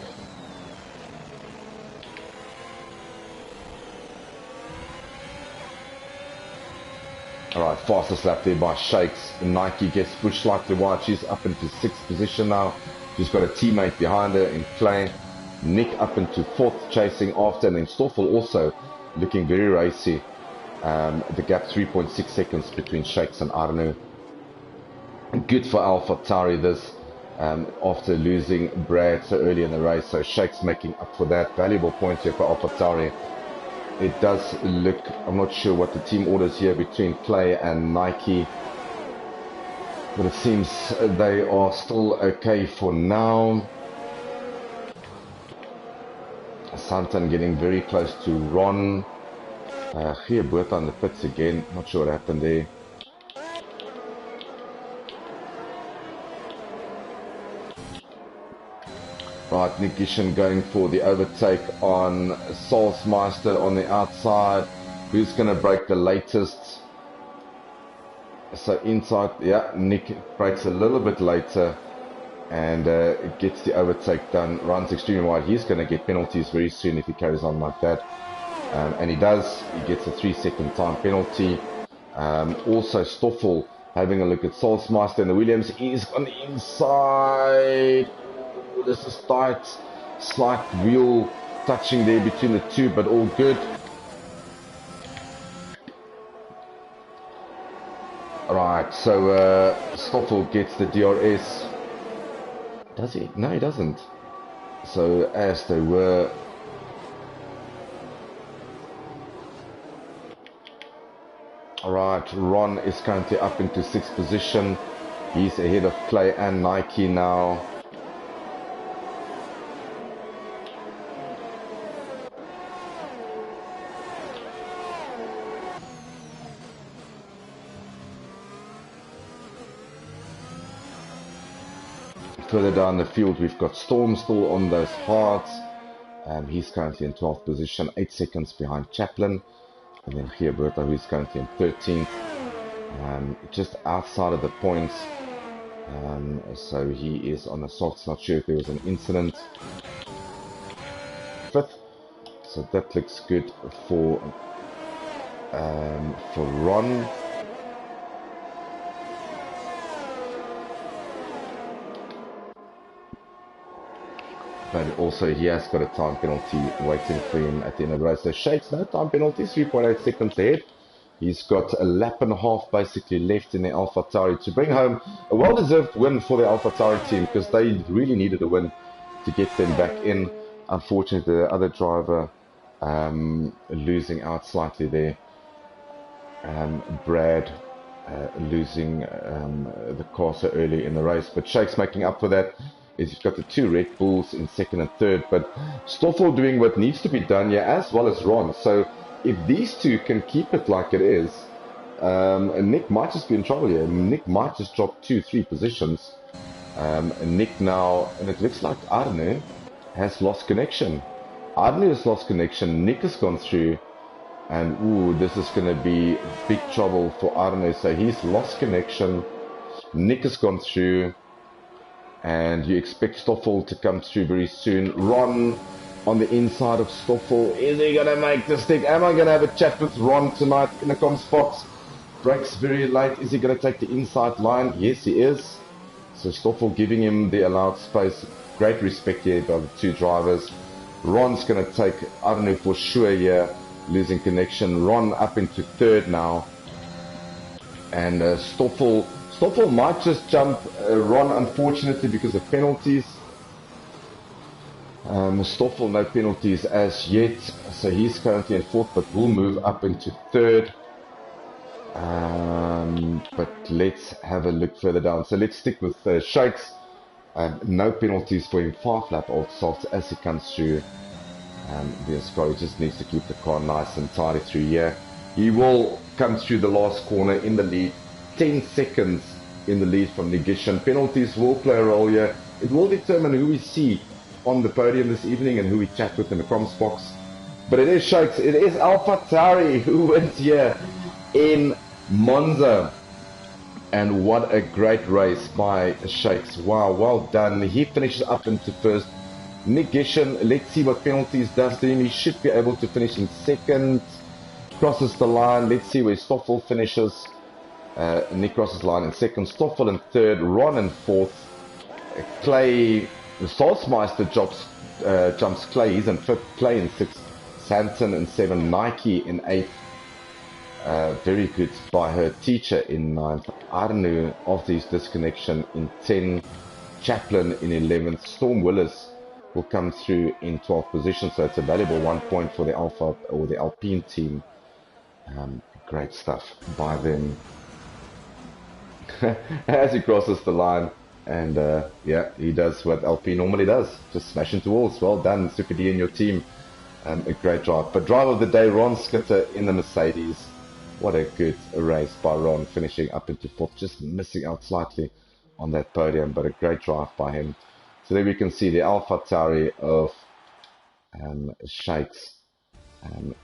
Alright, fastest lap there by Shakes. Nike gets pushed slightly wide. She's up into 6th position now. She's got a teammate behind her in Clay. Nick up into 4th, chasing after, and then Stoffel also looking very racy. The gap 3.6 seconds between Shakes and Arno. Good for AlphaTauri this, after losing Brad so early in the race. So Shakes making up for that. Valuable point here for AlphaTauri. It does look, I'm not sure what the team orders here between Clay and Nike, but it seems they are still okay for now. Santon getting very close to Ron. Here, both on the pits again. Not sure what happened there. Right, Nick Gishin going for the overtake on Salzmaster on the outside. Who's going to break the latest? So inside, yeah, Nick breaks a little bit later and gets the overtake done. Runs extremely wide. He's going to get penalties very soon if he carries on like that. And he does. He gets a 3-second time penalty. Also, Stoffel having a look at Salzmaster and the Williams. He's on the inside. Ooh, this is tight. Slight wheel touching there between the two, but all good. Alright, so Stoffel gets the DRS. Does he? No, he doesn't. So as they were. Alright, Ron is currently up into 6th position. He's ahead of Clay and Nike now. Further down the field, we've got Storm still on those hards. He's currently in 12th position, 8 seconds behind Chaplin. And then Gierberta, who's currently in 13th, just outside of the points. So he is on the softs. Not sure if there was an incident. 5th. So that looks good for Ron. But also he has got a time penalty waiting for him at the end of the race. So Shakes, no time penalty, 3.8 seconds ahead. He's got a lap and a half basically left in the AlphaTauri to bring home a well-deserved win for the AlphaTauri team, because they really needed a win to get them back in. Unfortunately, the other driver losing out slightly there. Brad losing the car so early in the race. But Shakes making up for that. He's got the 2 Red Bulls in 2nd and 3rd, but Stoffel doing what needs to be done here, as well as Ron. So if these two can keep it like it is, Nick might just be in trouble here. Nick might just drop 2-3 positions. Nick now, and it looks like Arne has lost connection. Arne has lost connection. Nick has gone through, and ooh, this is going to be big trouble for Arne. So he's lost connection. Nick has gone through, and you expect Stoffel to come through very soon. Ron on the inside of Stoffel. Is he going to make the stick? Am I going to have a chat with Ron tonight in the comms box? Breaks very late. Is he going to take the inside line? Yes, he is. So Stoffel giving him the allowed space. Great respect here by the two drivers. Ron's going to take, I don't know for sure here, losing connection. Ron up into third now. And Stoffel might just jump Ron, unfortunately, because of penalties. Stoffel, no penalties as yet, so he's currently in fourth, but will move up into third. But let's have a look further down. So let's stick with Shakes. No penalties for him. 5-lap old softs as he comes through. The Ascari just needs to keep the car nice and tidy through here. He will come through the last corner in the lead. 10 seconds in the lead from Negation. Penalties will play a role here. It will determine who we see on the podium this evening and who we chat with in the comms box. But it is Shakes, it is AlphaTauri who wins here in Monza. And what a great race by Shakes. Wow, well done. He finishes up into first. Nick Gishan, let's see what penalties does to him. He should be able to finish in second. Crosses the line. Let's see where Stoffel finishes. Nick crosses the line in second. Stoffel in third. Ron in fourth. Clay, Salzmeister jumps Clay. He's in fifth. Clay in sixth. Santon in seventh. Nike in eighth. Very good by her teacher in ninth. Arnu after his disconnection in 10. Chaplin in 11th. Storm Willis will come through in 12th position, so it's a valuable 1 point for the Alpha or the Alpine team. Great stuff by them. As he crosses the line, and yeah, he does what Alpine normally does, just smash into walls. Well done, Super D and your team. A great drive. But driver of the day, Ron Skitter in the Mercedes. What a good race by Ron, finishing up into fourth, just missing out slightly on that podium, but a great drive by him. So there we can see the AlphaTauri of Shakes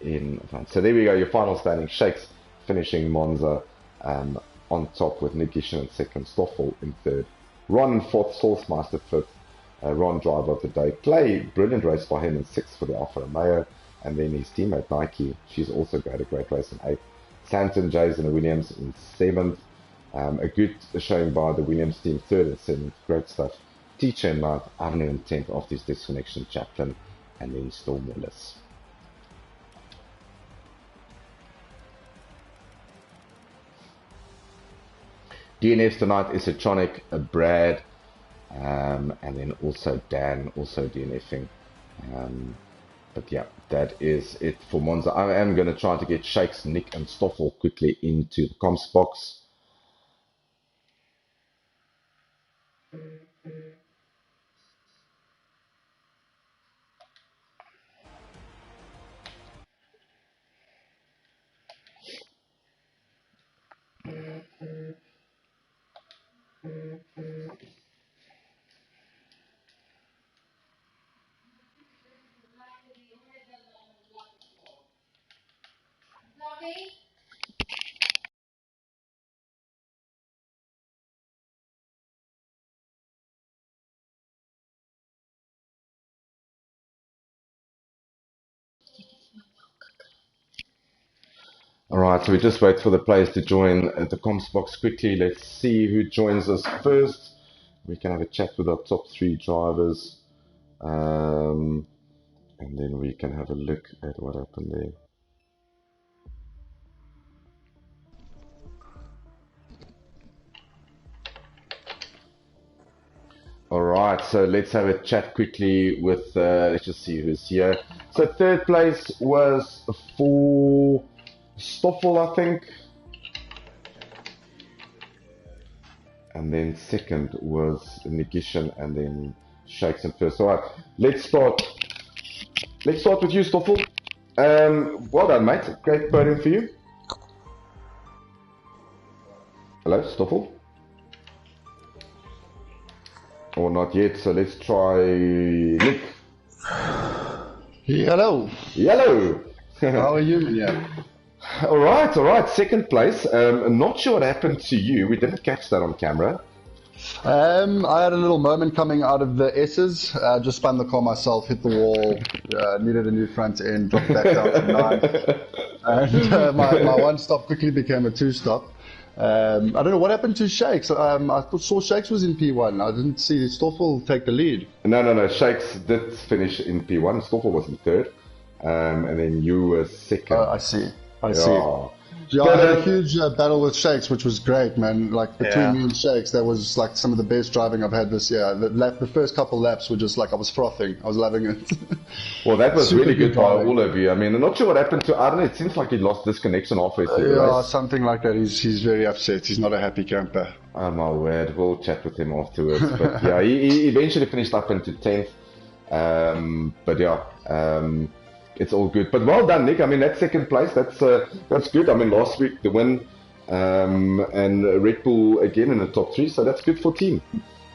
in front. So there we go, your final standing. Shakes finishing Monza on top with Nick Gishan in second, Stoffel in third, Ron in fourth, Salzmeister fifth, Ron driver of the day. Clay, brilliant race by him in sixth for the Alfa Romeo, and then his teammate Nike, she's also got a great race in eighth. Santon, Jason and Williams in seventh. A good showing by the Williams team, third and seventh. Great stuff. Teacher in ninth, Arno in 10th after his disconnection, Chaplin, and then Storm Willis. DNFs tonight is Electronic, Brad, and then also Dan, also DNFing. But yeah, that is it for Monza. I am going to try to get Shakes, Nick, and Stoffel quickly into the comms box. Alright, so we just wait for the players to join the comms box quickly. Let's see who joins us first. We can have a chat with our top three drivers. And then we can have a look at what happened there. Alright, so let's have a chat quickly with, let's just see who's here. So third place was for Stoffel, I think. And then second was Negishan, and then Shakes in first. Alright, let's start. Let's start with you, Stoffel. Well done, mate. Great podium for you. Hello, Stoffel? Or not yet, so let's try Nick.
Hello.
Hello.
How are you? Yeah.
All right. Second place. Not sure what happened to you. We didn't catch that on camera.
I had a little moment coming out of the S's. Just spun the car myself, hit the wall, needed a new front end, dropped back down to ninth. And my one stop quickly became a two stop. I don't know what happened to Shakes. I saw Shakes was in P1. I didn't see Stoffel take the lead.
No. Shakes did finish in P1. Stoffel was in third. And then you were second.
I see. Yeah, I had a huge battle with Shakes, which was great, man. Like between me and Shakes, that was like some of the best driving I've had this year. The first couple laps were just like I was frothing. I was loving it.
Well, that was really good by all of you. I mean, I'm not sure what happened to Arne. It seems like he lost this connection halfway through the race.
Something like that. He's very upset. He's not a happy camper.
Oh my word. We'll chat with him afterwards. But yeah, he eventually finished up into 10th. But yeah, it's all good. But well done, Nick. I mean, that second place, that's good. I mean, last week the win, and Red Bull again in the top 3, so that's good for team.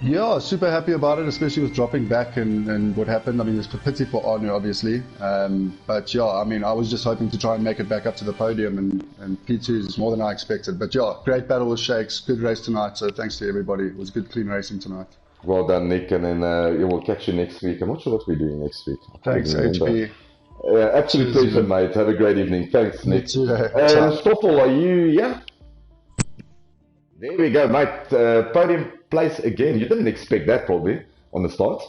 Yeah, super happy about it, especially with dropping back and what happened. I mean, it's a pity for Arne, obviously. But yeah, I mean, I was just hoping to try and make it back up to the podium, and P2 is more than I expected. But yeah, great battle with Shakes, good race tonight. So thanks to everybody. It was good, clean racing tonight.
Well done, Nick. And then we'll catch you next week. I'm not sure what we're doing next week.
Thanks, HB.
Absolute pleasure, mate. Have a great evening. Thanks, Nick. Stoffel, are you? Yeah. There we go, mate. Podium place again. You didn't expect that probably on the start.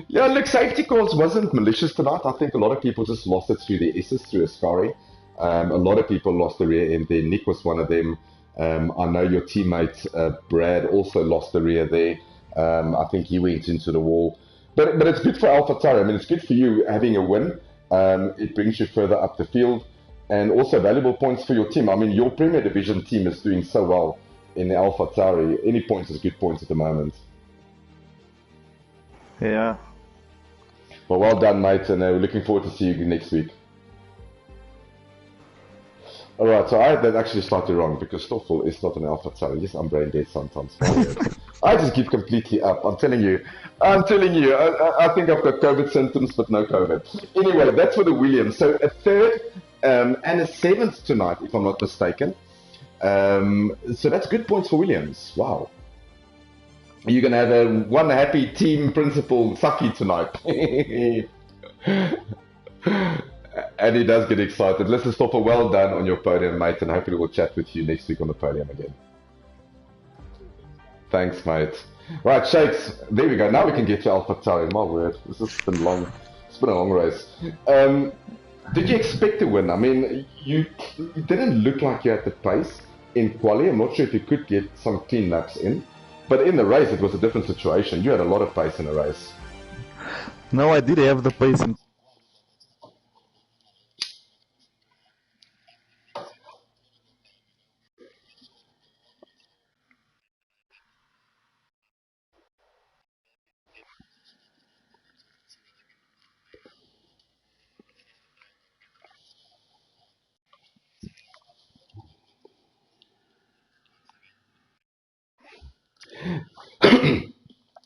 Yeah, look, safety calls wasn't malicious tonight. I think a lot of people just lost it through the S's, through Ascari. A lot of people lost the rear end there. Nick was one of them. I know your teammate Brad also lost the rear there. I think he went into the wall. But it's good for AlphaTauri. I mean, it's good for you having a win. It brings you further up the field. And also valuable points for your team. I mean, your Premier Division team is doing so well in the AlphaTauri. Any points is good points at the moment.
Yeah.
Well done, mate, and we're looking forward to see you next week. Alright, so I that actually started wrong because Stoffel is not an AlphaTauri. Yes, I'm brain dead sometimes. I just give completely up. I'm telling you. I think I've got COVID symptoms, but no COVID. Anyway, that's for the Williams. So a third and a 7th tonight, if I'm not mistaken. So that's good points for Williams. Wow. You're going to have one happy team principal Saki tonight. And he does get excited. Listen, Stopper, well done on your podium, mate, and hopefully we'll chat with you next week on the podium again. Thanks, mate. Right, Shakes, there we go. Now we can get to AlphaTauri. My word, this has been long. It's been a long race. Did you expect to win? I mean, you didn't look like you had the pace in quali. I'm not sure if you could get some clean laps in. But in the race, it was a different situation. You had a lot of pace in the race.
No, I did have the pace.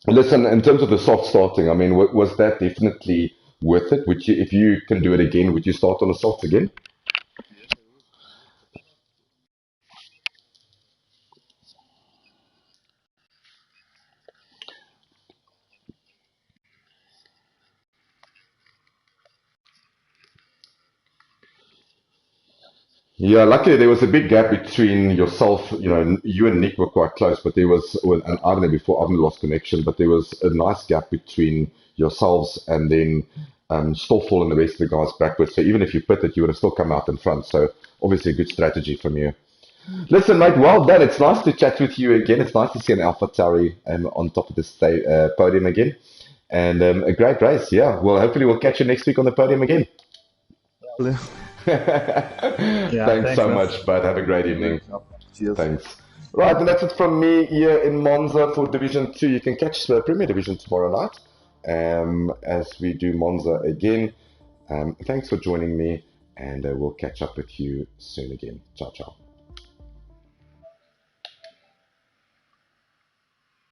Listen, in terms of the soft starting, I mean, was that definitely worth it? Would you, if you can do it again, would you start on the softs again? Yeah, luckily there was a big gap between yourself, you know, you and Nick were quite close, but there was, well, and I don't know, before Arden lost connection, but there was a nice gap between yourselves and then Stoffel and the rest of the guys backwards. So even if you pitted, you would have still come out in front. So obviously a good strategy from you. Listen, mate, well done. It's nice to chat with you again. It's nice to see an AlphaTauri on top of the podium again. And a great race, yeah. Well, hopefully we'll catch you next week on the podium again. Thanks so much, bud. Have a great evening.
Cheers.
Thanks. Right, and that's it from me here in Monza for Division 2. You can catch the Premier Division tomorrow night as we do Monza again. Thanks for joining me. and we'll catch up with you soon again. Ciao, ciao.